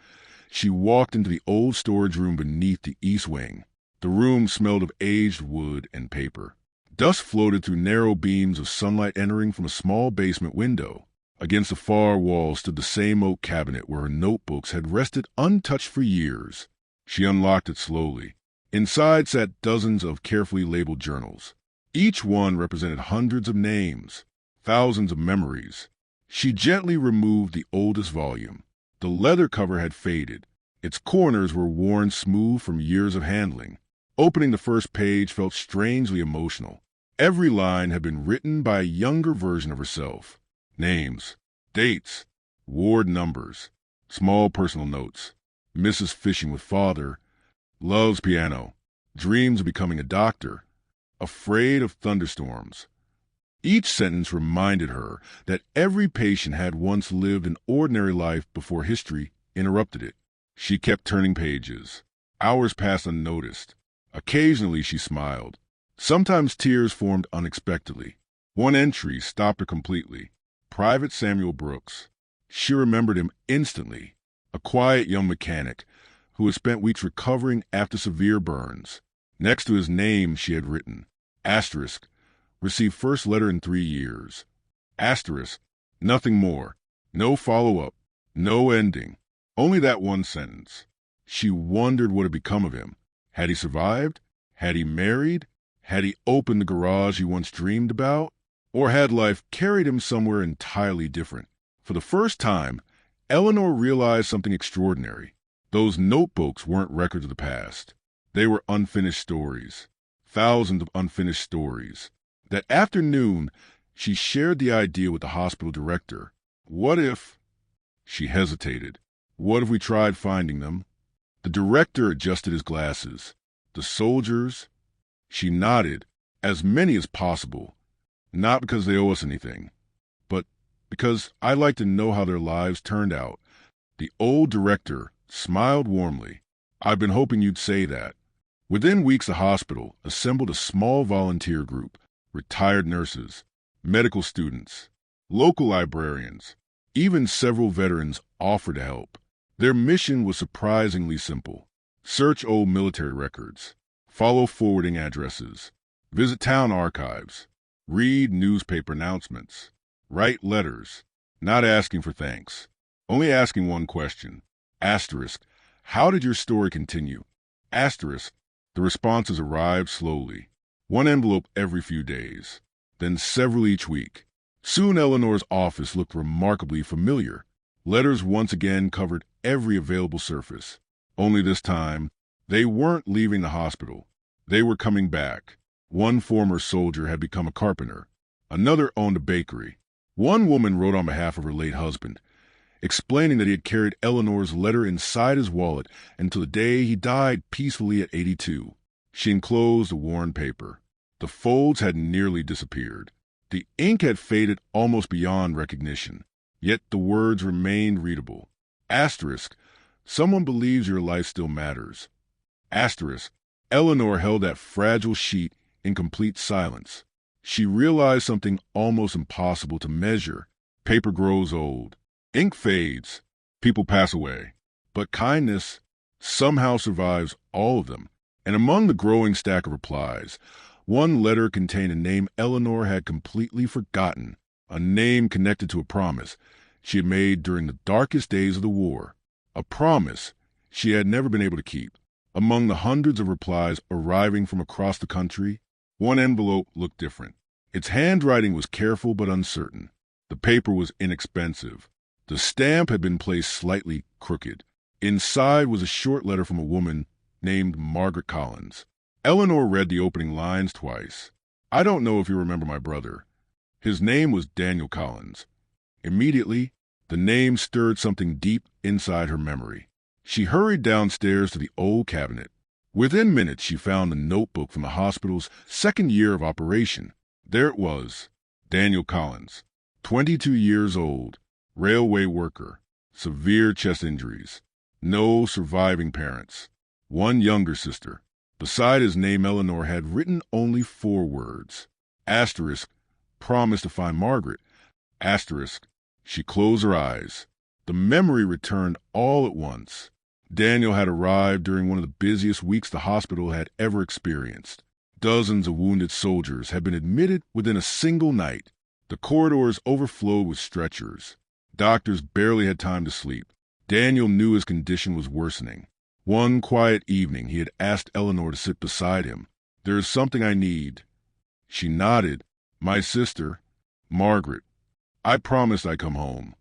Speaker 1: she walked into the old storage room beneath the east wing. The room smelled of aged wood and paper. Dust floated through narrow beams of sunlight entering from a small basement window. Against the far wall stood the same oak cabinet where her notebooks had rested untouched for years. She unlocked it slowly. Inside sat dozens of carefully labeled journals. Each one represented hundreds of names, thousands of memories. She gently removed the oldest volume. The leather cover had faded. Its corners were worn smooth from years of handling. Opening the first page felt strangely emotional. Every line had been written by a younger version of herself. Names, dates, ward numbers, small personal notes. Mrs. Fishing with father, loves piano, dreams of becoming a doctor, afraid of thunderstorms. Each sentence reminded her that every patient had once lived an ordinary life before history interrupted it. She kept turning pages. Hours passed unnoticed. Occasionally she smiled. Sometimes tears formed unexpectedly. One entry stopped her completely. Private Samuel Brooks. She remembered him instantly. A quiet young mechanic who had spent weeks recovering after severe burns. Next to his name she had written, asterisk, received first letter in 3 years. Asterisk, nothing more. No follow-up. No ending. Only that one sentence. She wondered what had become of him. Had he survived? Had he married? Had he opened the garage he once dreamed about? Or had life carried him somewhere entirely different? For the first time, Eleanor realized something extraordinary. Those notebooks weren't records of the past. They were unfinished stories. Thousands of unfinished stories. That afternoon, she shared the idea with the hospital director. What if... She hesitated. What if we tried finding them? The director adjusted his glasses. The soldiers? She nodded. As many as possible. Not because they owe us anything, but because I'd like to know how their lives turned out. The old director smiled warmly. I've been hoping you'd say that. Within weeks, the hospital assembled a small volunteer group, retired nurses, medical students, local librarians, even several veterans offered to help. Their mission was surprisingly simple. Search old military records, follow forwarding addresses, visit town archives, read newspaper announcements, write letters, not asking for thanks, only asking one question. Asterisk, how did your story continue? Asterisk, the responses arrived slowly. One envelope every few days, then several each week. Soon Eleanor's office looked remarkably familiar. Letters once again covered every available surface. Only this time, they weren't leaving the hospital. They were coming back. One former soldier had become a carpenter. Another owned a bakery. One woman wrote on behalf of her late husband, explaining that he had carried Eleanor's letter inside his wallet until the day he died peacefully at 82. She enclosed a worn paper. The folds had nearly disappeared. The ink had faded almost beyond recognition, yet the words remained readable. Asterisk, someone believes your life still matters. Asterisk, Eleanor held that fragile sheet in complete silence. She realized something almost impossible to measure. Paper grows old. Ink fades. People pass away. But kindness somehow survives all of them. And among the growing stack of replies, one letter contained a name Eleanor had completely forgotten, a name connected to a promise she had made during the darkest days of the war, a promise she had never been able to keep. Among the hundreds of replies arriving from across the country, one envelope looked different. Its handwriting was careful but uncertain. The paper was inexpensive. The stamp had been placed slightly crooked. Inside was a short letter from a woman named Margaret Collins. Eleanor read the opening lines twice. I don't know if you remember my brother. His name was Daniel Collins. Immediately, the name stirred something deep inside her memory. She hurried downstairs to the old cabinet. Within minutes, she found the notebook from the hospital's second year of operation. There it was, Daniel Collins, 22 years old, railway worker, severe chest injuries, no surviving parents, one younger sister. Beside his name, Eleanor had written only 4 words. Asterisk, promise to find Margaret. Asterisk, she closed her eyes. The memory returned all at once. Daniel had arrived during one of the busiest weeks the hospital had ever experienced. Dozens of wounded soldiers had been admitted within a single night. The corridors overflowed with stretchers. Doctors barely had time to sleep. Daniel knew his condition was worsening. One quiet evening, he had asked Eleanor to sit beside him. "There is something I need." She nodded. "My sister, Margaret. I promised I'd come home."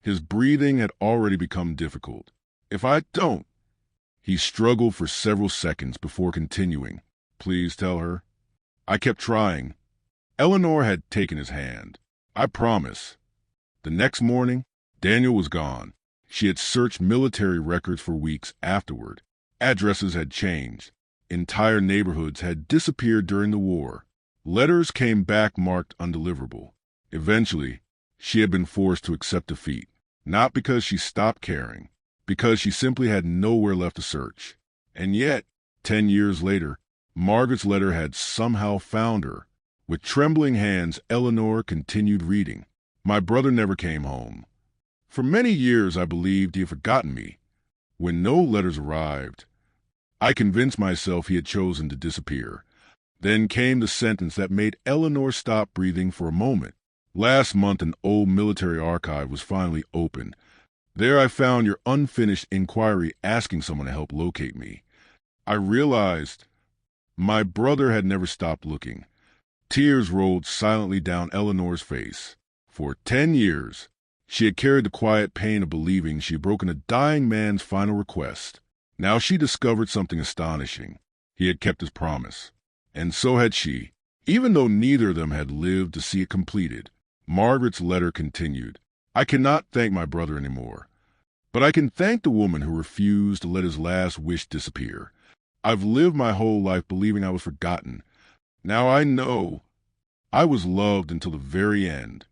Speaker 1: His breathing had already become difficult. "If I don't—" He struggled for several seconds before continuing. "Please tell her." I kept trying. Eleanor had taken his hand. "I promise." The next morning, Daniel was gone. She had searched military records for weeks afterward. Addresses had changed. Entire neighborhoods had disappeared during the war. Letters came back marked undeliverable. Eventually, she had been forced to accept defeat, not because she stopped caring, because she simply had nowhere left to search. And yet, 10 years later, Margaret's letter had somehow found her. With trembling hands, Eleanor continued reading. "My brother never came home. For many years I believed he had forgotten me. When no letters arrived, I convinced myself he had chosen to disappear. Then came the sentence that made Eleanor stop breathing for a moment. Last month an old military archive was finally opened. There I found your unfinished inquiry asking someone to help locate me. I realized my brother had never stopped looking." Tears rolled silently down Eleanor's face. For 10 years, she had carried the quiet pain of believing she had broken a dying man's final request. Now she discovered something astonishing. He had kept his promise. And so had she. Even though neither of them had lived to see it completed, Margaret's letter continued. "I cannot thank my brother anymore, but I can thank the woman who refused to let his last wish disappear. I've lived my whole life believing I was forgotten. Now I know I was loved until the very end."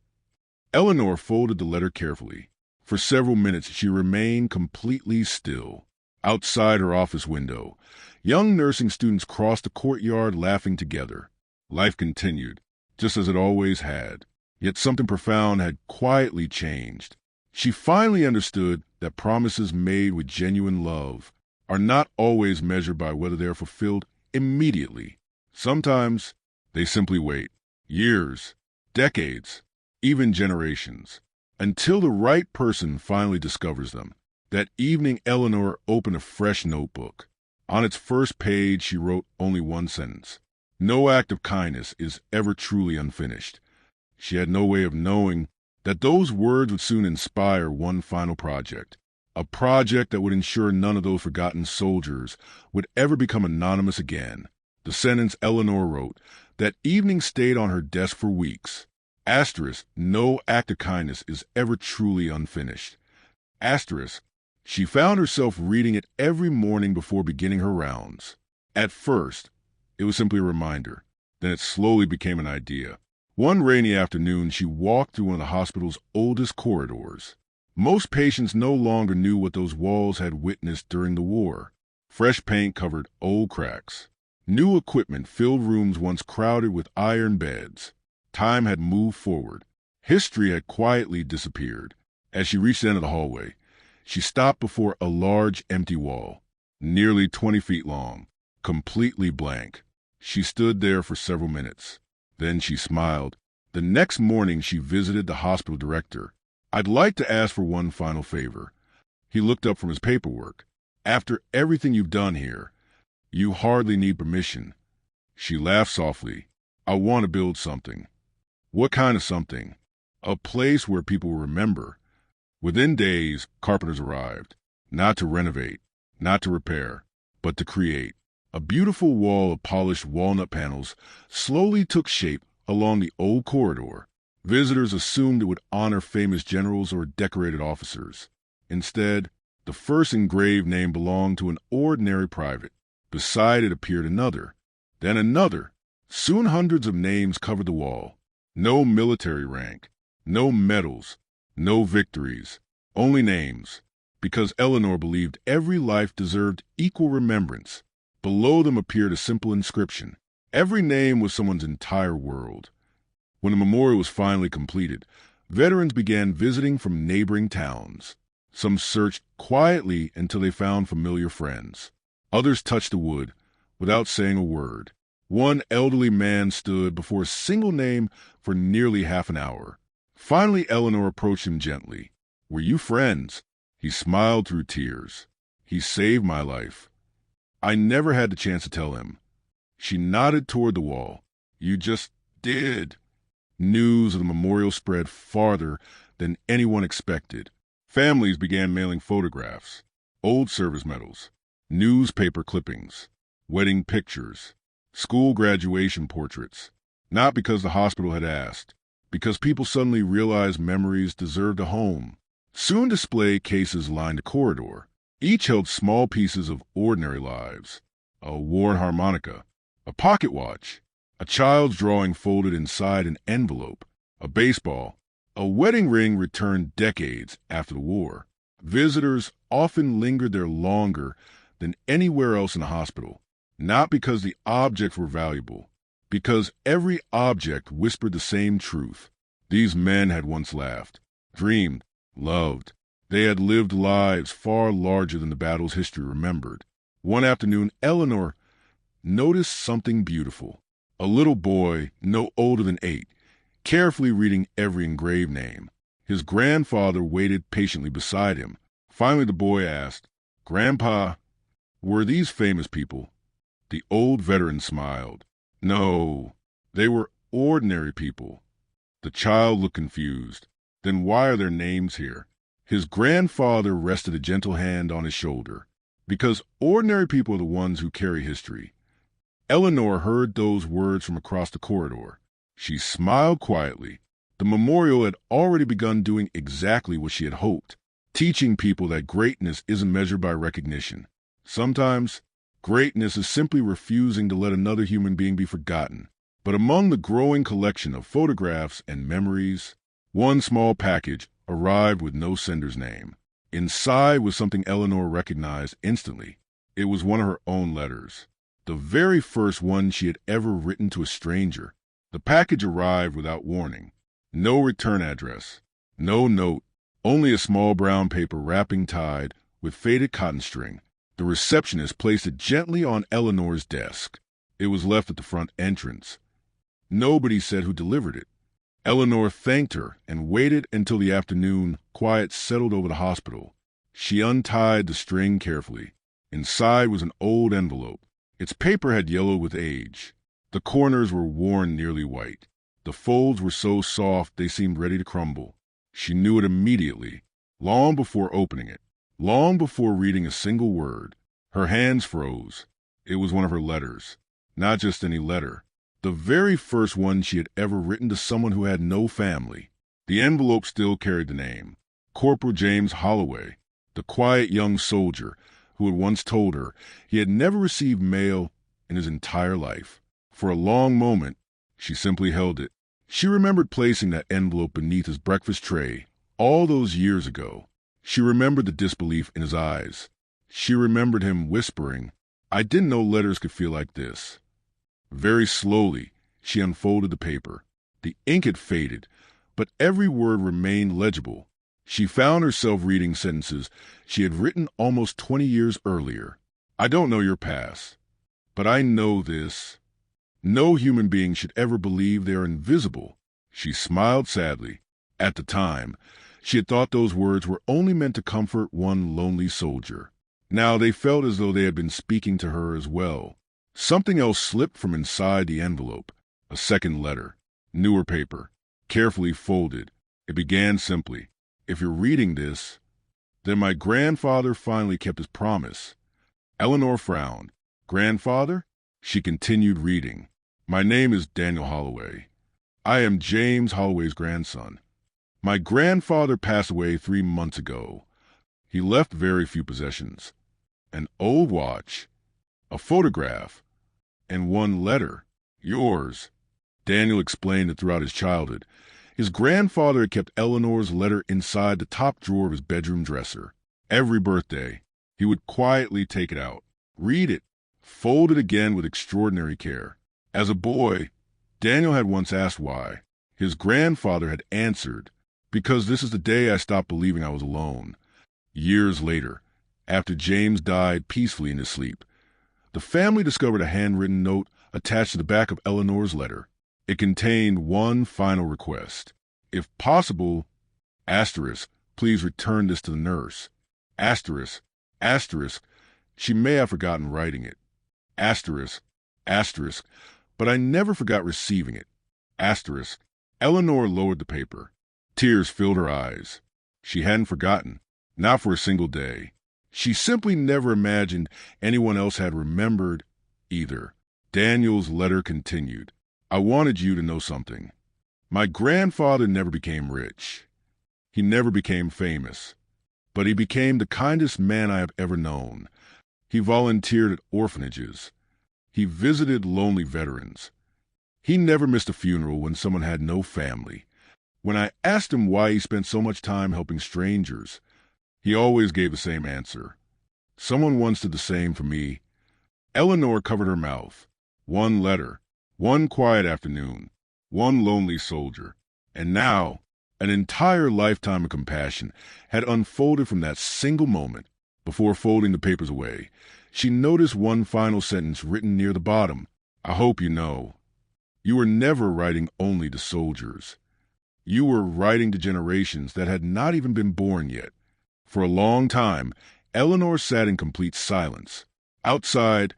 Speaker 1: Eleanor folded the letter carefully. For several minutes she remained completely still. Outside her office window, young nursing students crossed the courtyard laughing together. Life continued, just as it always had. Yet something profound had quietly changed. She finally understood that promises made with genuine love are not always measured by whether they are fulfilled immediately. Sometimes they simply wait. Years, decades, even generations, until the right person finally discovers them. That evening, Eleanor opened a fresh notebook. On its first page, she wrote only one sentence. "No act of kindness is ever truly unfinished." She had no way of knowing that those words would soon inspire one final project, a project that would ensure none of those forgotten soldiers would ever become anonymous again. The sentence Eleanor wrote that evening stayed on her desk for weeks. Asterisk, no act of kindness is ever truly unfinished. Asterisk, she found herself reading it every morning before beginning her rounds. At first, it was simply a reminder. Then it slowly became an idea. One rainy afternoon, she walked through one of the hospital's oldest corridors. Most patients no longer knew what those walls had witnessed during the war. Fresh paint covered old cracks. New equipment filled rooms once crowded with iron beds. Time had moved forward. History had quietly disappeared. As she reached the end of the hallway, she stopped before a large empty wall, nearly 20 feet long, completely blank. She stood there for several minutes. Then she smiled. The next morning she visited the hospital director. "I'd like to ask for one final favor." He looked up from his paperwork. "After everything you've done here, you hardly need permission." She laughed softly. "I want to build something." "What kind of something?" "A place where people will remember." Within days, carpenters arrived, not to renovate, not to repair, but to create. A beautiful wall of polished walnut panels slowly took shape along the old corridor. Visitors assumed it would honor famous generals or decorated officers. Instead, the first engraved name belonged to an ordinary private. Beside it appeared another, then another. Soon hundreds of names covered the wall. No military rank, no medals, no victories, only names, because Eleanor believed every life deserved equal remembrance. Below them appeared a simple inscription. Every name was someone's entire world. When the memorial was finally completed, veterans began visiting from neighboring towns. Some searched quietly until they found familiar friends. Others touched the wood without saying a word. One elderly man stood before a single name for nearly half an hour. Finally, Eleanor approached him gently. "Were you friends?" He smiled through tears. "He saved my life." I never had the chance to tell him. She nodded toward the wall. "You just did." News of the memorial spread farther than anyone expected. Families began mailing photographs, old service medals, newspaper clippings, wedding pictures, school graduation portraits. Not because the hospital had asked, because people suddenly realized memories deserved a home. Soon display cases lined the corridor. Each held small pieces of ordinary lives: a worn harmonica, a pocket watch, a child's drawing folded inside an envelope, a baseball, a wedding ring returned decades after the war. Visitors often lingered there longer than anywhere else in the hospital, not because the objects were valuable, because every object whispered the same truth. These men had once laughed, dreamed, loved. They had lived lives far larger than the battles history remembered. One afternoon, Eleanor noticed something beautiful. A little boy, no older than 8, carefully reading every engraved name. His grandfather waited patiently beside him. Finally, the boy asked, "Grandpa, were these famous people?" The old veteran smiled. "No, they were ordinary people." The child looked confused. "Then why are their names here?" His grandfather rested a gentle hand on his shoulder. "Because ordinary people are the ones who carry history." Eleanor heard those words from across the corridor. She smiled quietly. The memorial had already begun doing exactly what she had hoped, teaching people that greatness isn't measured by recognition. Sometimes, greatness is simply refusing to let another human being be forgotten. But among the growing collection of photographs and memories, one small package arrived with no sender's name. Inside was something Eleanor recognized instantly. It was one of her own letters, the very first one she had ever written to a stranger. The package arrived without warning. No return address, no note, only a small brown paper wrapping tied with faded cotton string. The receptionist placed it gently on Eleanor's desk. It was left at the front entrance. Nobody said who delivered it. Eleanor thanked her and waited until the afternoon quiet settled over the hospital. She untied the string carefully. Inside was an old envelope. Its paper had yellowed with age. The corners were worn nearly white. The folds were so soft they seemed ready to crumble. She knew it immediately, long before opening it, long before reading a single word. Her hands froze. It was one of her letters. Not just any letter. The very first one she had ever written to someone who had no family. The envelope still carried the name, Corporal James Holloway, the quiet young soldier who had once told her he had never received mail in his entire life. For a long moment, she simply held it. She remembered placing that envelope beneath his breakfast tray all those years ago. She remembered the disbelief in his eyes. She remembered him whispering, "I didn't know letters could feel like this." Very slowly, she unfolded the paper. The ink had faded, but every word remained legible. She found herself reading sentences she had written almost 20 years earlier. "I don't know your past, but I know this. No human being should ever believe they are invisible." She smiled sadly. At the time, she had thought those words were only meant to comfort one lonely soldier. Now they felt as though they had been speaking to her as well. Something else slipped from inside the envelope. A second letter. Newer paper. Carefully folded. It began simply, "If you're reading this, then my grandfather finally kept his promise." Eleanor frowned. "Grandfather?" She continued reading. "My name is Daniel Holloway. I am James Holloway's grandson. My grandfather passed away 3 months ago. He left very few possessions. An old watch, a photograph, and one letter. Yours." Daniel explained that throughout his childhood, his grandfather had kept Eleanor's letter inside the top drawer of his bedroom dresser. Every birthday, he would quietly take it out, read it, fold it again with extraordinary care. As a boy, Daniel had once asked why. His grandfather had answered, "Because this is the day I stopped believing I was alone." Years later, after James died peacefully in his sleep, the family discovered a handwritten note attached to the back of Eleanor's letter. It contained one final request. If possible, asterisk, please return this to the nurse. Asterisk, asterisk, she may have forgotten writing it. Asterisk, asterisk, but I never forgot receiving it. Asterisk. Eleanor lowered the paper. Tears filled her eyes. She hadn't forgotten, not for a single day. She simply never imagined anyone else had remembered either. Daniel's letter continued. I wanted you to know something. My grandfather never became rich. He never became famous. But he became the kindest man I have ever known. He volunteered at orphanages. He visited lonely veterans. He never missed a funeral when someone had no family. When I asked him why he spent so much time helping strangers, he always gave the same answer. Someone once did the same for me. Eleanor covered her mouth. One letter, one quiet afternoon, one lonely soldier. And now, an entire lifetime of compassion had unfolded from that single moment. Before folding the papers away, she noticed one final sentence written near the bottom. I hope you know. You were never writing only to soldiers. You were writing to generations that had not even been born yet. For a long time, Eleanor sat in complete silence. Outside,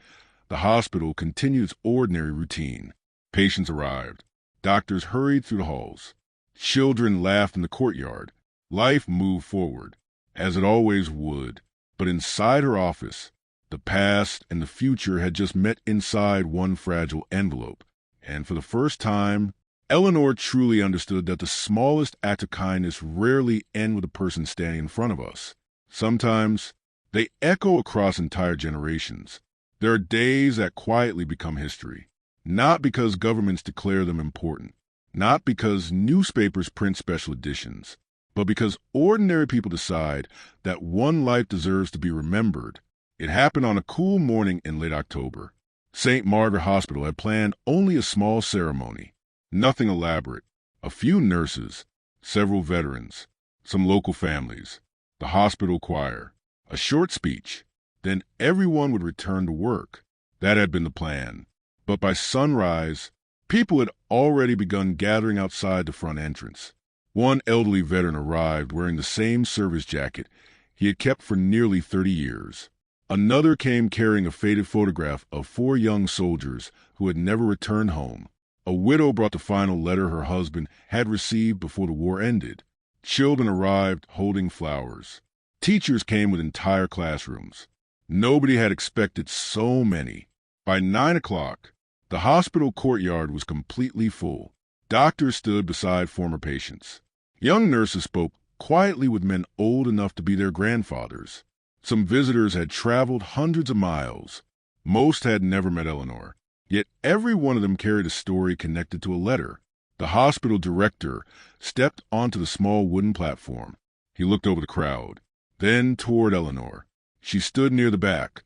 Speaker 1: the hospital continued its ordinary routine. Patients arrived. Doctors hurried through the halls. Children laughed in the courtyard. Life moved forward, as it always would. But inside her office, the past and the future had just met inside one fragile envelope. And for the first time, Eleanor truly understood that the smallest act of kindness rarely ends with a person standing in front of us. Sometimes, they echo across entire generations. There are days that quietly become history, not because governments declare them important, not because newspapers print special editions, but because ordinary people decide that one life deserves to be remembered. It happened on a cool morning in late October. St. Margaret Hospital had planned only a small ceremony, nothing elaborate. A few nurses, several veterans, some local families, the hospital choir, a short speech. Then everyone would return to work. That had been the plan. But by sunrise, people had already begun gathering outside the front entrance. One elderly veteran arrived wearing the same service jacket he had kept for nearly 30 years. Another came carrying a faded photograph of 4 young soldiers who had never returned home. A widow brought the final letter her husband had received before the war ended. Children arrived holding flowers. Teachers came with entire classrooms. Nobody had expected so many. By 9 o'clock, the hospital courtyard was completely full. Doctors stood beside former patients. Young nurses spoke quietly with men old enough to be their grandfathers. Some visitors had traveled hundreds of miles. Most had never met Eleanor. Yet every one of them carried a story connected to a letter. The hospital director stepped onto the small wooden platform. He looked over the crowd, then toward Eleanor. She stood near the back,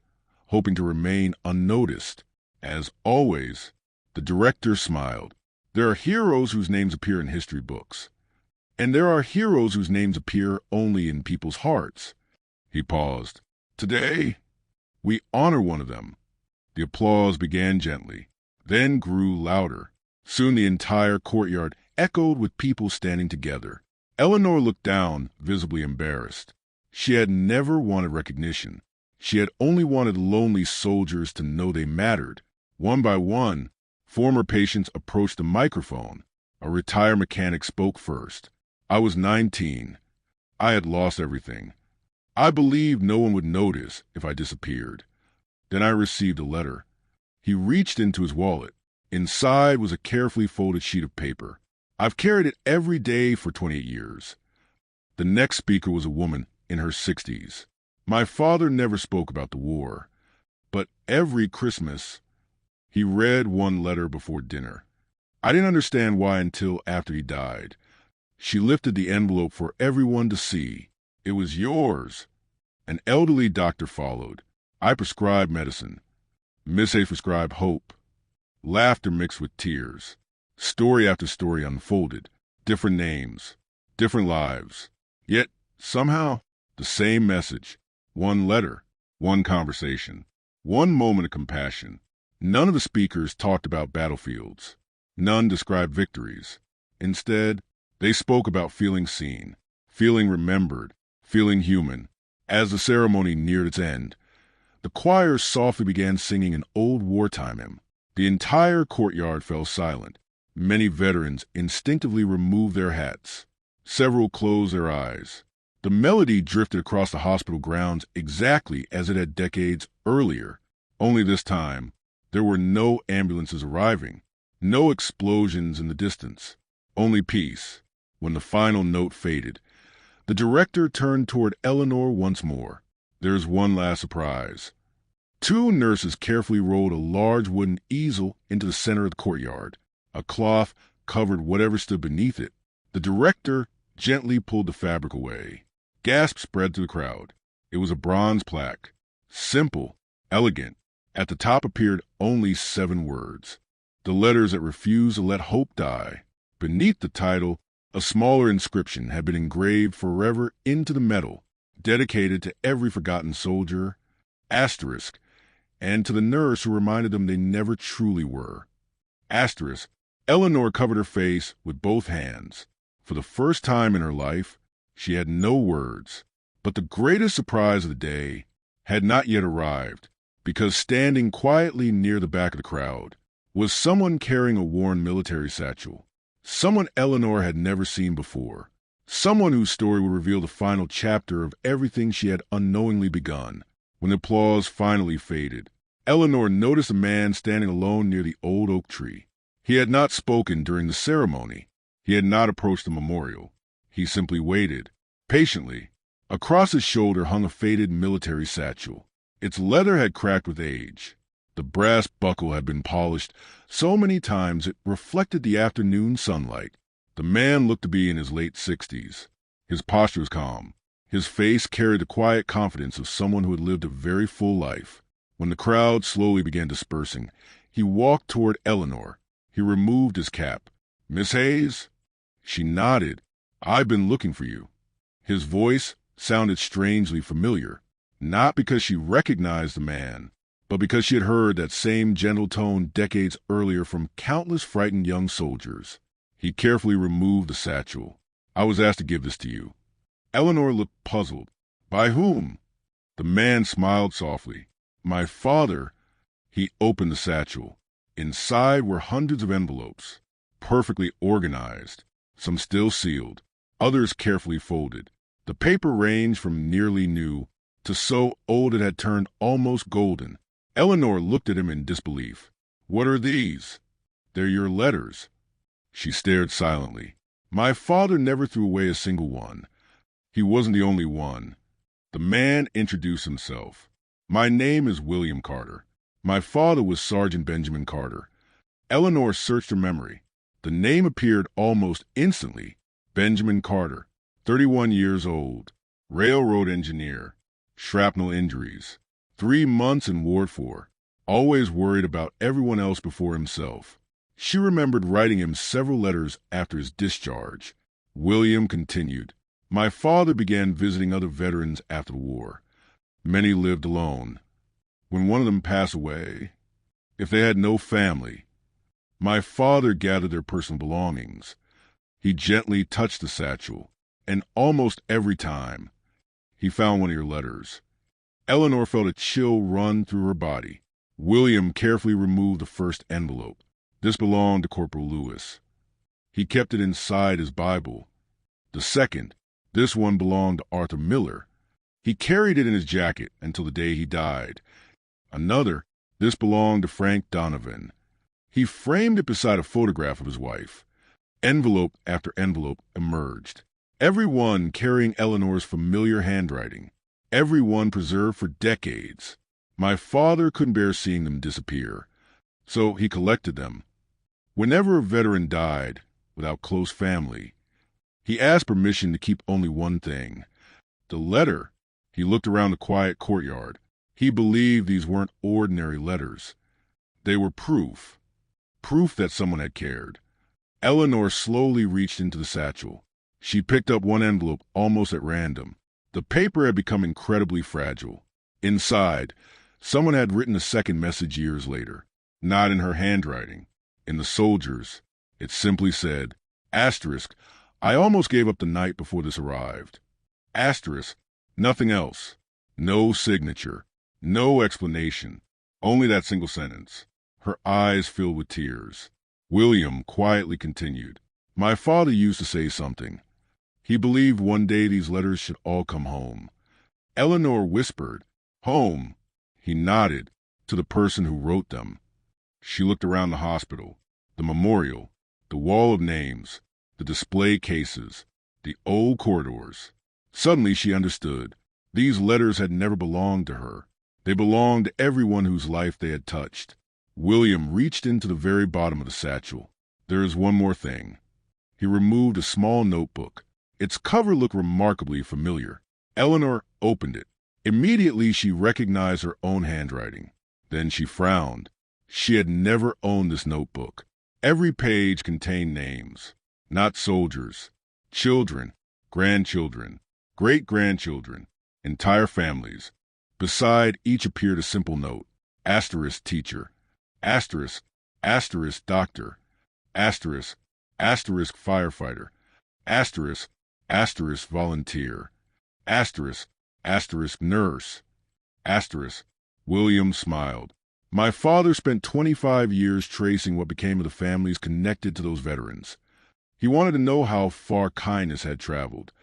Speaker 1: hoping to remain unnoticed. As always, the director smiled. There are heroes whose names appear in history books, and there are heroes whose names appear only in people's hearts. He paused. Today, we honor one of them. The applause began gently, then grew louder. Soon the entire courtyard echoed with people standing together. Eleanor looked down, visibly embarrassed. She had never wanted recognition. She had only wanted lonely soldiers to know they mattered. One by one, former patients approached the microphone. A retired mechanic spoke first. I was 19. I had lost everything. I believed no one would notice if I disappeared. Then I received a letter. He reached into his wallet. Inside was a carefully folded sheet of paper. I've carried it every day for 28 years. The next speaker was a woman in her 60s. My father never spoke about the war, but every Christmas, he read one letter before dinner. I didn't understand why until after he died. She lifted the envelope for everyone to see. It was yours. An elderly doctor followed. I prescribed medicine. Miss A prescribed hope. Laughter mixed with tears. Story after story unfolded. Different names. Different lives. Yet, somehow, The same message, one letter, one conversation, one moment of compassion. None of the speakers talked about battlefields. None described victories. Instead, they spoke about feeling seen, feeling remembered, feeling human. As the ceremony neared its end, the choir softly began singing an old wartime hymn. The entire courtyard fell silent. Many veterans instinctively removed their hats. Several closed their eyes. The melody drifted across the hospital grounds exactly as it had decades earlier. Only this time, there were no ambulances arriving, no explosions in the distance, only peace. When the final note faded, the director turned toward Eleanor once more. There's one last surprise. Two nurses carefully rolled a large wooden easel into the center of the courtyard. A cloth covered whatever stood beneath it. The director gently pulled the fabric away. Gasps spread through the crowd. It was a bronze plaque. Simple, elegant. At the top appeared only 7 words. The letters that refused to let hope die. Beneath the title, a smaller inscription had been engraved forever into the metal, dedicated to every forgotten soldier, asterisk, and to the nurse who reminded them they never truly were. Asterisk. Eleanor covered her face with both hands. For the first time in her life, she had no words. But the greatest surprise of the day had not yet arrived, because standing quietly near the back of the crowd was someone carrying a worn military satchel. Someone Eleanor had never seen before. Someone whose story would reveal the final chapter of everything she had unknowingly begun. When the applause finally faded, Eleanor noticed a man standing alone near the old oak tree. He had not spoken during the ceremony. He had not approached the memorial. He simply waited, patiently. Across his shoulder hung a faded military satchel. Its leather had cracked with age. The brass buckle had been polished so many times it reflected the afternoon sunlight. The man looked to be in his late 60s. His posture was calm. His face carried the quiet confidence of someone who had lived a very full life. When the crowd slowly began dispersing, he walked toward Eleanor. He removed his cap. "Miss Hayes?" She nodded. "I've been looking for you." His voice sounded strangely familiar, not because she recognized the man, but because she had heard that same gentle tone decades earlier from countless frightened young soldiers. He carefully removed the satchel. "I was asked to give this to you." Eleanor looked puzzled. "By whom?" The man smiled softly. "My father." He opened the satchel. Inside were hundreds of envelopes, perfectly organized, some still sealed, others carefully folded. The paper ranged from nearly new to so old it had turned almost golden. Eleanor looked at him in disbelief. "What are these?" "They're your letters." She stared silently. "My father never threw away a single one. He wasn't the only one." The man introduced himself. "My name is William Carter. My father was Sergeant Benjamin Carter." Eleanor searched her memory. The name appeared almost instantly. Benjamin Carter, 31 years old, railroad engineer, shrapnel injuries, 3 months in Ward 4, always worried about everyone else before himself. She remembered writing him several letters after his discharge. William continued. "My father began visiting other veterans after the war. Many lived alone. When one of them passed away, if they had no family, my father gathered their personal belongings. He gently touched the satchel, and almost every time, he found one of your letters." Eleanor felt a chill run through her body. William carefully removed the first envelope. This belonged to Corporal Lewis. He kept it inside his Bible. The second, this one belonged to Arthur Miller. He carried it in his jacket until the day he died. Another, this belonged to Frank Donovan. He framed it beside a photograph of his wife. Envelope after envelope emerged, every one carrying Eleanor's familiar handwriting, every one preserved for decades. My father couldn't bear seeing them disappear, so he collected them. Whenever a veteran died without close family, he asked permission to keep only one thing, the letter. He looked around the quiet courtyard. He believed these weren't ordinary letters. They were proof that someone had cared. Eleanor slowly reached into the satchel. She picked up one envelope almost at random. The paper had become incredibly fragile. Inside, someone had written a second message years later, not in her handwriting. In the soldiers, it simply said, asterisk, I almost gave up the night before this arrived. Asterisk, nothing else. No signature. No explanation. Only that single sentence. Her eyes filled with tears. William quietly continued, my father used to say something. He believed one day these letters should all come home. Eleanor whispered, home. He nodded to the person who wrote them. She looked around the hospital, the memorial, the wall of names, the display cases, the old corridors. Suddenly she understood. These letters had never belonged to her. They belonged to everyone whose life they had touched. William reached into the very bottom of the satchel. There is one more thing. He removed a small notebook. Its cover looked remarkably familiar. Eleanor opened it. Immediately she recognized her own handwriting. Then she frowned. She had never owned this notebook. Every page contained names. Not soldiers. Children, grandchildren, great-grandchildren, entire families. Beside each appeared a simple note. Asterisk teacher. Asterisk, asterisk doctor. Asterisk, asterisk firefighter. Asterisk, asterisk volunteer. Asterisk, asterisk nurse. Asterisk. William smiled. My father spent 25 years tracing what became of the families connected to those veterans. He wanted to know how far kindness had traveled.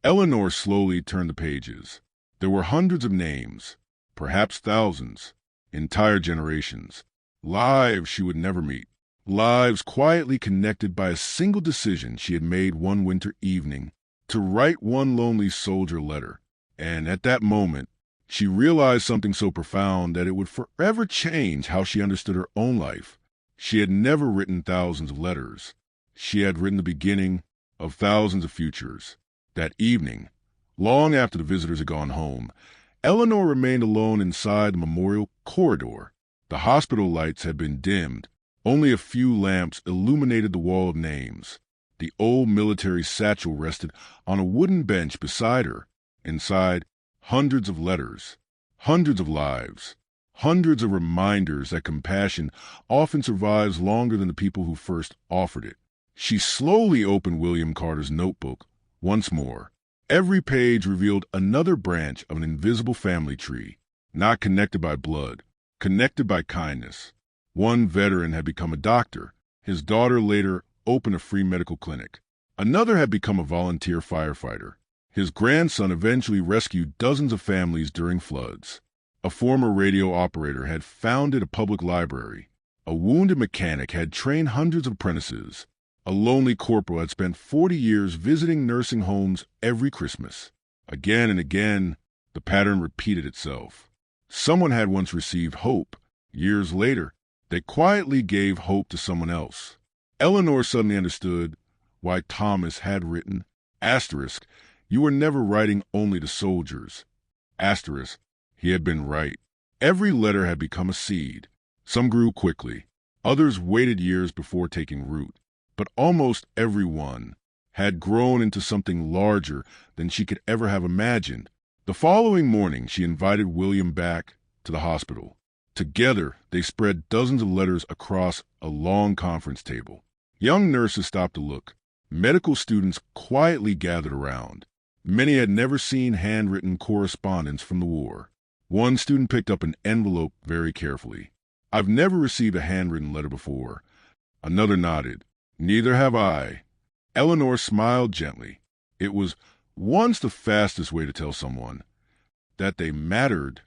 Speaker 1: Eleanor slowly turned the pages. There were hundreds of names, perhaps thousands, entire generations, lives she would never meet, lives quietly connected by a single decision she had made one winter evening to write one lonely soldier letter. And at that moment, she realized something so profound that it would forever change how she understood her own life. She had never written thousands of letters. She had written the beginning of thousands of futures. That evening, long after the visitors had gone home, Eleanor remained alone inside the memorial corridor. The hospital lights had been dimmed. Only a few lamps illuminated the wall of names. The old military satchel rested on a wooden bench beside her. Inside, hundreds of letters, hundreds of lives, hundreds of reminders that compassion often survives longer than the people who first offered it. She slowly opened William Carter's notebook once more. Every page revealed another branch of an invisible family tree, not connected by blood, connected by kindness. One veteran had become a doctor. His daughter later opened a free medical clinic. Another had become a volunteer firefighter. His grandson eventually rescued dozens of families during floods. A former radio operator had founded a public library. A wounded mechanic had trained hundreds of apprentices. A lonely corporal had spent 40 years visiting nursing homes every Christmas. Again and again, the pattern repeated itself. Someone had once received hope. Years later, they quietly gave hope to someone else. Eleanor suddenly understood why Thomas had written, asterisk, you were never writing only to soldiers. Asterisk, he had been right. Every letter had become a seed. Some grew quickly. Others waited years before taking root. But almost every one had grown into something larger than she could ever have imagined. The following morning, she invited William back to the hospital. Together, they spread dozens of letters across a long conference table. Young nurses stopped to look. Medical students quietly gathered around. Many had never seen handwritten correspondence from the war. One student picked up an envelope very carefully. I've never received a handwritten letter before. Another nodded. Neither have I. Eleanor smiled gently. It was once the fastest way to tell someone that they mattered.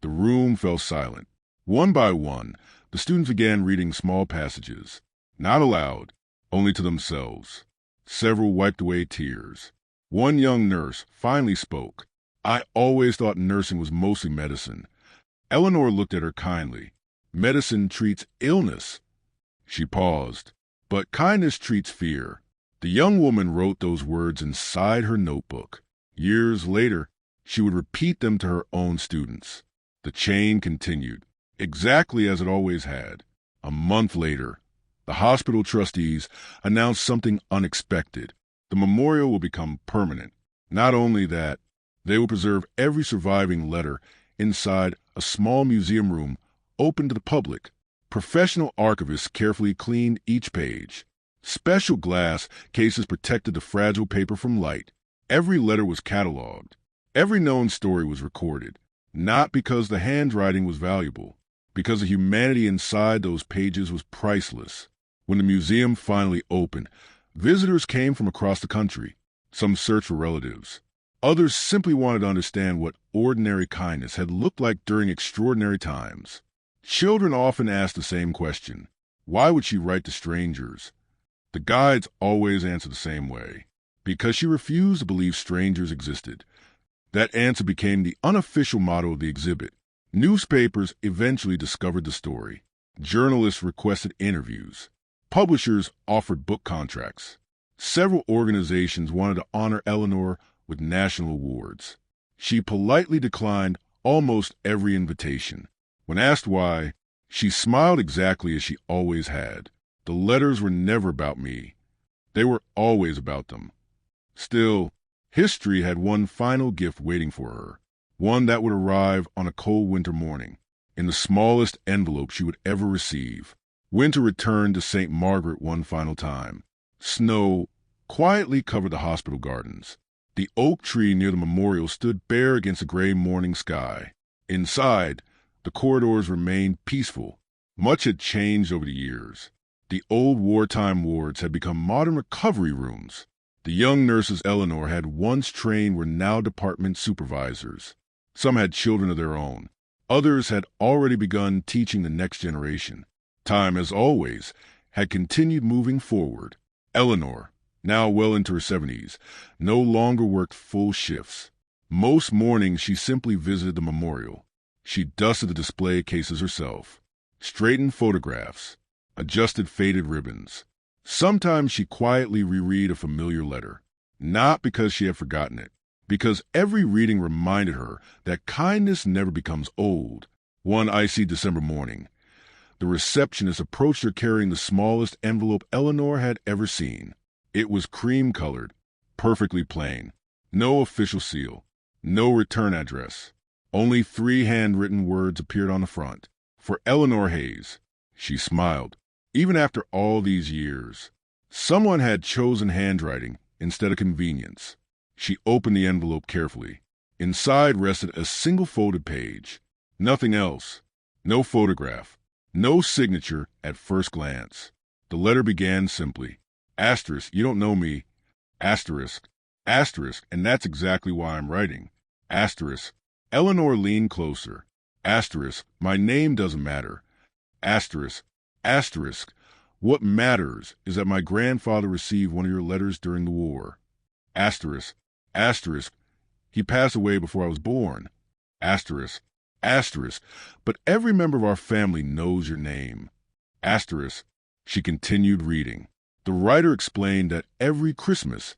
Speaker 1: The room fell silent. One by one, the students began reading small passages, not aloud, only to themselves. Several wiped away tears. One young nurse finally spoke. I always thought nursing was mostly medicine. Eleanor looked at her kindly. Medicine treats illness. She paused. But kindness treats fear. The young woman wrote those words inside her notebook. Years later, she would repeat them to her own students. The chain continued, exactly as it always had. A month later, the hospital trustees announced something unexpected. The memorial will become permanent. Not only that, They would preserve every surviving letter inside a small museum room open to the public. Professional archivists carefully cleaned each page. Special glass cases protected the fragile paper from light. Every letter was cataloged. Every known story was recorded, not because the handwriting was valuable, because the humanity inside those pages was priceless. When the museum finally opened, visitors came from across the country. Some searched for relatives. Others simply wanted to understand what ordinary kindness had looked like during extraordinary times. Children often asked the same question: why would she write to strangers? The guides always answered the same way: because she refused to believe strangers existed. That answer became the unofficial motto of the exhibit. Newspapers eventually discovered the story. Journalists requested interviews. Publishers offered book contracts. Several organizations wanted to honor Eleanor with national awards. She politely declined almost every invitation. When asked why, she smiled exactly as she always had. The letters were never about me. They were always about them. Still, history had one final gift waiting for her, one that would arrive on a cold winter morning, in the smallest envelope she would ever receive. Winter returned to St. Margaret one final time. Snow quietly covered the hospital gardens. The oak tree near the memorial stood bare against a gray morning sky. Inside, the corridors remained peaceful. Much had changed over the years. The old wartime wards had become modern recovery rooms. The young nurses Eleanor had once trained were now department supervisors. Some had children of their own. Others had already begun teaching the next generation. Time, as always, had continued moving forward. Eleanor, now well into her 70s, no longer worked full shifts. Most mornings she simply visited the memorial. She dusted the display cases herself, straightened photographs, adjusted faded ribbons. Sometimes she quietly reread a familiar letter, not because she had forgotten it, because every reading reminded her that kindness never becomes old. One icy December morning, the receptionist approached her carrying the smallest envelope Eleanor had ever seen. It was cream-colored, perfectly plain. No official seal, no return address. Only 3 handwritten words appeared on the front. For Eleanor Hayes. She smiled. Even after all these years, someone had chosen handwriting instead of convenience. She opened the envelope carefully. Inside rested a single folded page. Nothing else. No photograph. No signature at first glance. The letter began simply: asterisk, you don't know me. Asterisk, asterisk, and that's exactly why I'm writing. Asterisk. Eleanor leaned closer. Asterisk, my name doesn't matter. Asterisk, asterisk, what matters is that my grandfather received one of your letters during the war. Asterisk, asterisk, he passed away before I was born. Asterisk, asterisk, but every member of our family knows your name. Asterisk, she continued reading. The writer explained that every Christmas,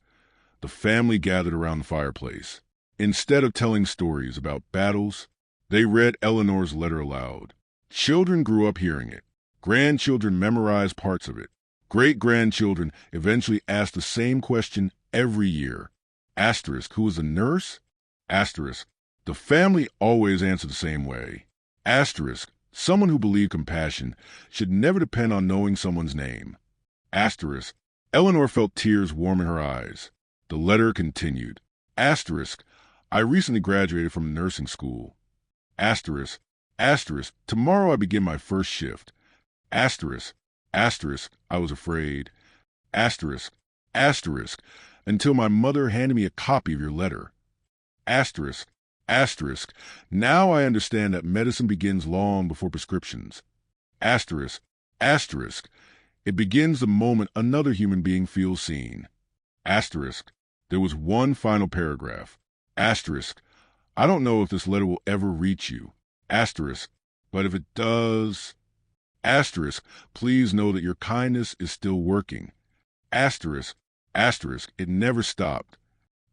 Speaker 1: the family gathered around the fireplace. Instead of telling stories about battles, they read Eleanor's letter aloud. Children grew up hearing it. Grandchildren memorized parts of it. Great-grandchildren eventually asked the same question every year. Asterisk, who was a nurse? Asterisk, the family always answered the same way. Asterisk, someone who believed compassion should never depend on knowing someone's name. Asterisk, Eleanor felt tears warm in her eyes. The letter continued. Asterisk, I recently graduated from nursing school. Asterisk, asterisk, tomorrow I begin my first shift. Asterisk, asterisk, I was afraid. Asterisk, asterisk, until my mother handed me a copy of your letter. Asterisk, asterisk, now I understand that medicine begins long before prescriptions. Asterisk, asterisk, it begins the moment another human being feels seen. Asterisk, there was one final paragraph. Asterisk, I don't know if this letter will ever reach you. Asterisk, but if it does... Asterisk, please know that your kindness is still working. Asterisk, asterisk, it never stopped.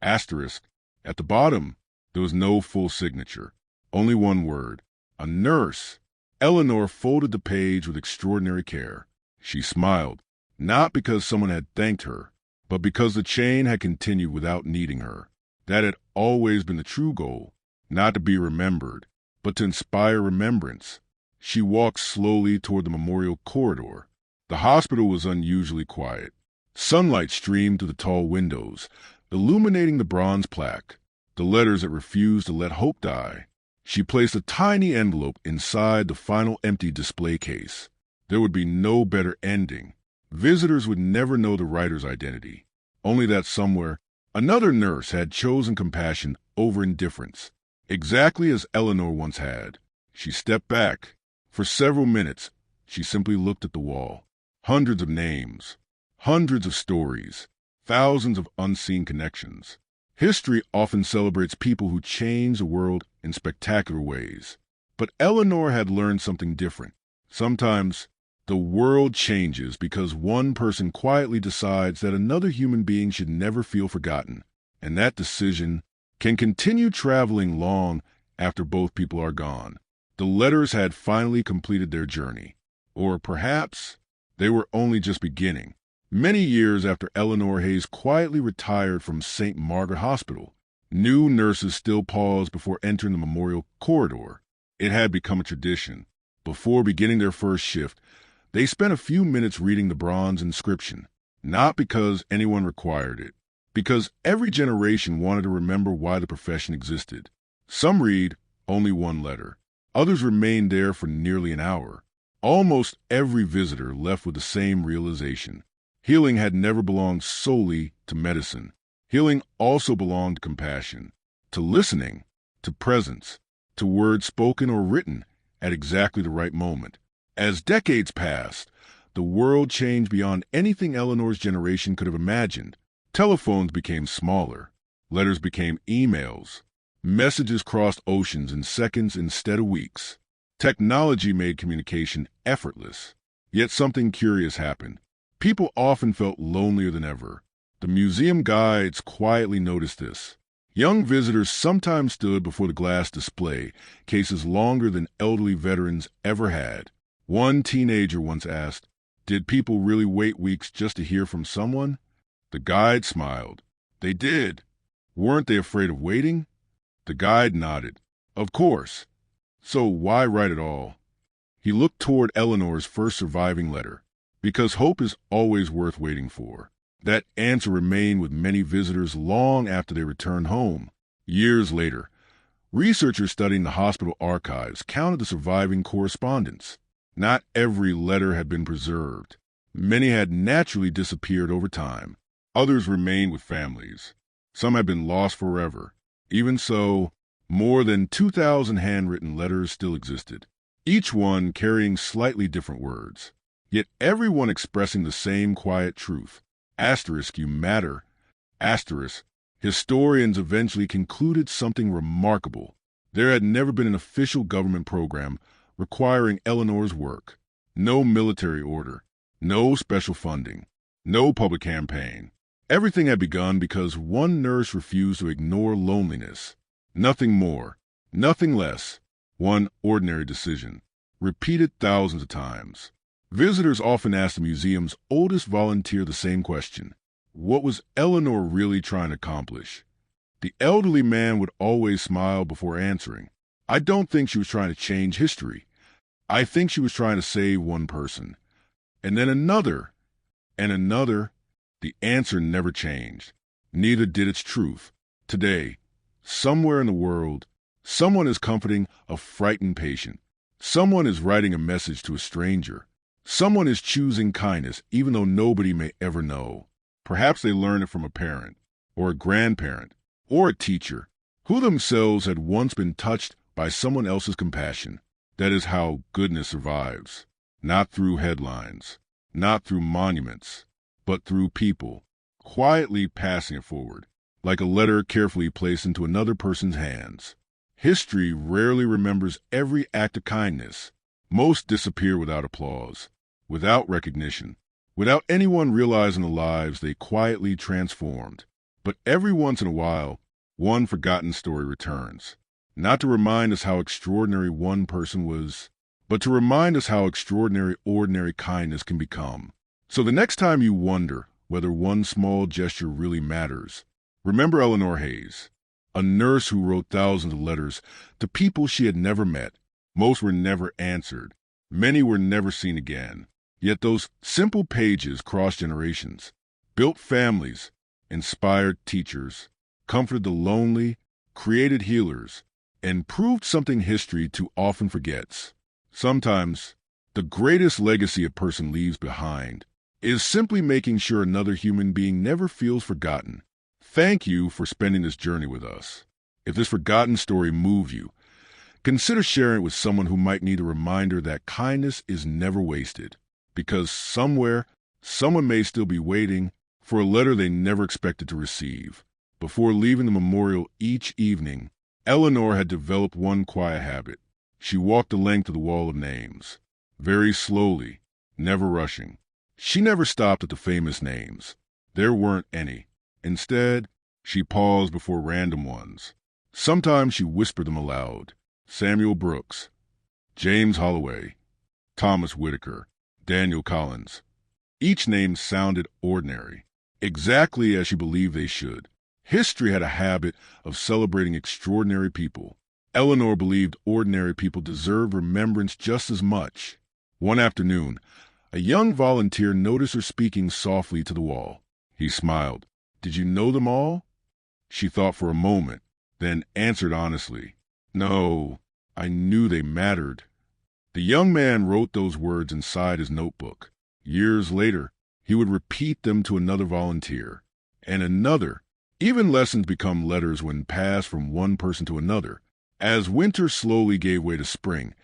Speaker 1: Asterisk, at the bottom, there was no full signature. Only one word. A nurse. Eleanor folded the page with extraordinary care. She smiled, not because someone had thanked her, but because the chain had continued without needing her. That had always been the true goal, not to be remembered, but to inspire remembrance. She walked slowly toward the memorial corridor. The hospital was unusually quiet. Sunlight streamed through the tall windows, illuminating the bronze plaque, the letters that refused to let hope die. She placed a tiny envelope inside the final empty display case. There would be no better ending. Visitors would never know the writer's identity, only that somewhere another nurse had chosen compassion over indifference, exactly as Eleanor once had. She stepped back. For several minutes, she simply looked at the wall. Hundreds of names, hundreds of stories, thousands of unseen connections. History often celebrates people who change the world in spectacular ways. But Eleanor had learned something different. Sometimes the world changes because one person quietly decides that another human being should never feel forgotten, and that decision can continue traveling long after both people are gone. The letters had finally completed their journey, or perhaps they were only just beginning. Many years after Eleanor Hayes quietly retired from St. Margaret Hospital, new nurses still paused before entering the memorial corridor. It had become a tradition. Before beginning their first shift, they spent a few minutes reading the bronze inscription, not because anyone required it, because every generation wanted to remember why the profession existed. Some read only one letter. Others remained there for nearly an hour. Almost every visitor left with the same realization. Healing had never belonged solely to medicine. Healing also belonged to compassion, to listening, to presence, to words spoken or written at exactly the right moment. As decades passed, the world changed beyond anything Eleanor's generation could have imagined. Telephones became smaller. Letters became emails. Messages crossed oceans in seconds instead of weeks. Technology made communication effortless. Yet something curious happened. People often felt lonelier than ever. The museum guides quietly noticed this. Young visitors sometimes stood before the glass display cases longer than elderly veterans ever had. One teenager once asked, "Did people really wait weeks just to hear from someone?" The guide smiled. "They did." "Weren't they afraid of waiting?" The guide nodded. "Of course. So why write it all?" He looked toward Eleanor's first surviving letter. Because hope is always worth waiting for. That answer remained with many visitors long after they returned home. Years later, researchers studying the hospital archives counted the surviving correspondence. Not every letter had been preserved. Many had naturally disappeared over time. Others remained with families. Some had been lost forever. Even so, more than 2,000 handwritten letters still existed, each one carrying slightly different words, yet everyone expressing the same quiet truth. Asterisk, you matter. Asterisk, historians eventually concluded something remarkable. There had never been an official government program requiring Eleanor's work. No military order, no special funding, no public campaign. Everything had begun because one nurse refused to ignore loneliness. Nothing more, nothing less. One ordinary decision, repeated thousands of times. Visitors often ask the museum's oldest volunteer the same question. What was Eleanor really trying to accomplish? The elderly man would always smile before answering. I don't think she was trying to change history. I think she was trying to save one person. And then another, and another. The answer never changed. Neither did its truth. Today, somewhere in the world, someone is comforting a frightened patient. Someone is writing a message to a stranger. Someone is choosing kindness even though nobody may ever know. Perhaps they learned it from a parent, or a grandparent, or a teacher, who themselves had once been touched by someone else's compassion. That is how goodness survives. Not through headlines, not through monuments, but through people, quietly passing it forward, like a letter carefully placed into another person's hands. History rarely remembers every act of kindness. Most disappear without applause, without recognition, without anyone realizing the lives they quietly transformed. But every once in a while, one forgotten story returns, not to remind us how extraordinary one person was, but to remind us how extraordinary ordinary kindness can become. So the next time you wonder whether one small gesture really matters, Remember Eleanor Hayes, a nurse who wrote thousands of letters to people she had never met. Most were never answered. Many were never seen again. Yet those simple pages crossed generations, built families, inspired teachers, comforted the lonely, created healers, and proved something history too often forgets. Sometimes, the greatest legacy a person leaves behind is simply making sure another human being never feels forgotten. Thank you for spending this journey with us. If this forgotten story moved you, consider sharing it with someone who might need a reminder that kindness is never wasted, because somewhere, someone may still be waiting for a letter they never expected to receive. Before leaving the memorial each evening, Eleanor had developed one quiet habit. She walked the length of the wall of names, very slowly, never rushing. She never stopped at the famous names. There weren't any. Instead, she paused before random ones. Sometimes she whispered them aloud. Samuel Brooks, James Holloway, Thomas Whitaker, Daniel Collins. Each name sounded ordinary, exactly as she believed they should. History had a habit of celebrating extraordinary people. Eleanor believed ordinary people deserved remembrance just as much. One afternoon, a young volunteer noticed her speaking softly to the wall. He smiled. "Did you know them all?" She thought for a moment, then answered honestly, "No, I knew they mattered." The young man wrote those words inside his notebook. Years later, he would repeat them to another volunteer, and another. Even lessons become letters when passed from one person to another. As winter slowly gave way to spring,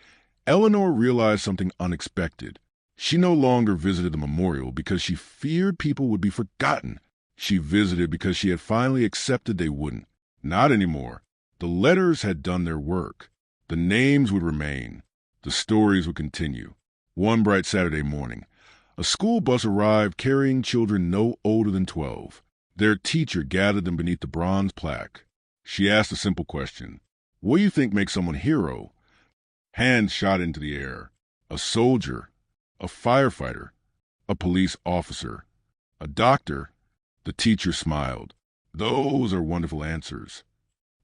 Speaker 1: Eleanor realized something unexpected. She no longer visited the memorial because she feared people would be forgotten. She visited because she had finally accepted they wouldn't. Not anymore. The letters had done their work. The names would remain. The stories would continue. One bright Saturday morning, a school bus arrived carrying children no older than 12. Their teacher gathered them beneath the bronze plaque. She asked a simple question. "What do you think makes someone a hero?" Hands shot into the air. A soldier, a firefighter, a police officer, a doctor. The teacher smiled. "Those are wonderful answers."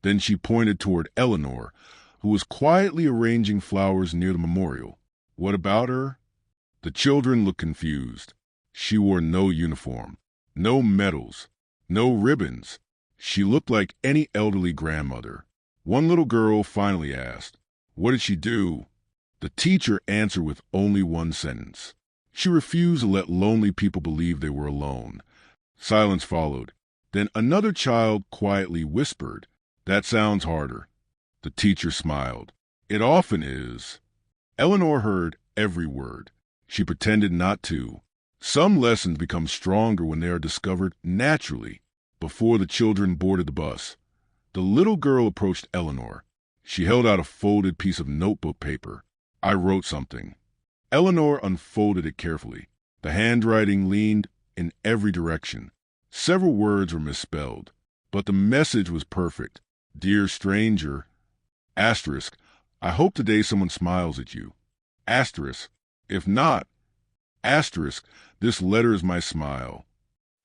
Speaker 1: Then she pointed toward Eleanor, who was quietly arranging flowers near the memorial. "What about her?" The children looked confused. She wore no uniform, no medals, no ribbons. She looked like any elderly grandmother. One little girl finally asked, "What did she do?" The teacher answered with only one sentence. She refused to let lonely people believe they were alone. Silence followed. Then another child quietly whispered, "That sounds harder." The teacher smiled. "It often is." Eleanor heard every word. She pretended not to. Some lessons become stronger when they are discovered naturally. Before the children boarded the bus, the little girl approached Eleanor. She held out a folded piece of notebook paper. "I wrote something." Eleanor unfolded it carefully. The handwriting leaned in every direction. Several words were misspelled, but the message was perfect. "Dear stranger, asterisk, I hope today someone smiles at you. Asterisk, if not, asterisk, this letter is my smile.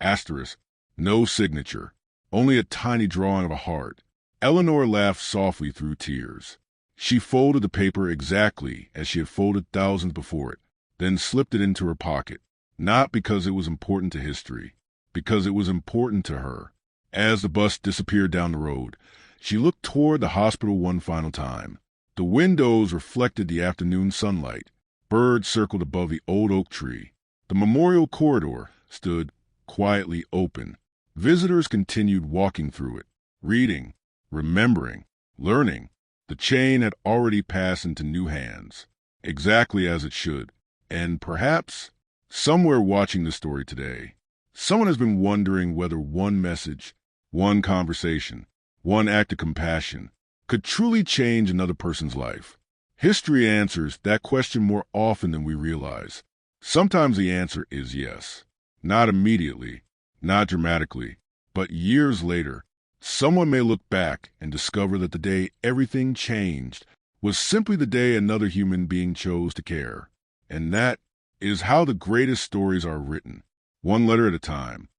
Speaker 1: Asterisk, no signature, only a tiny drawing of a heart." Eleanor laughed softly through tears. She folded the paper exactly as she had folded thousands before it, then slipped it into her pocket, not because it was important to history, because it was important to her. As the bus disappeared down the road, she looked toward the hospital one final time. The windows reflected the afternoon sunlight. Birds circled above the old oak tree. The memorial corridor stood quietly open. Visitors continued walking through it, reading, remembering, learning. The chain had already passed into new hands, exactly as it should. And perhaps, somewhere watching the story today, someone has been wondering whether one message, one conversation, one act of compassion could truly change another person's life. History answers that question more often than we realize. Sometimes the answer is yes. Not immediately, not dramatically, but years later, someone may look back and discover that the day everything changed was simply the day another human being chose to care. And that is how the greatest stories are written, one letter at a time.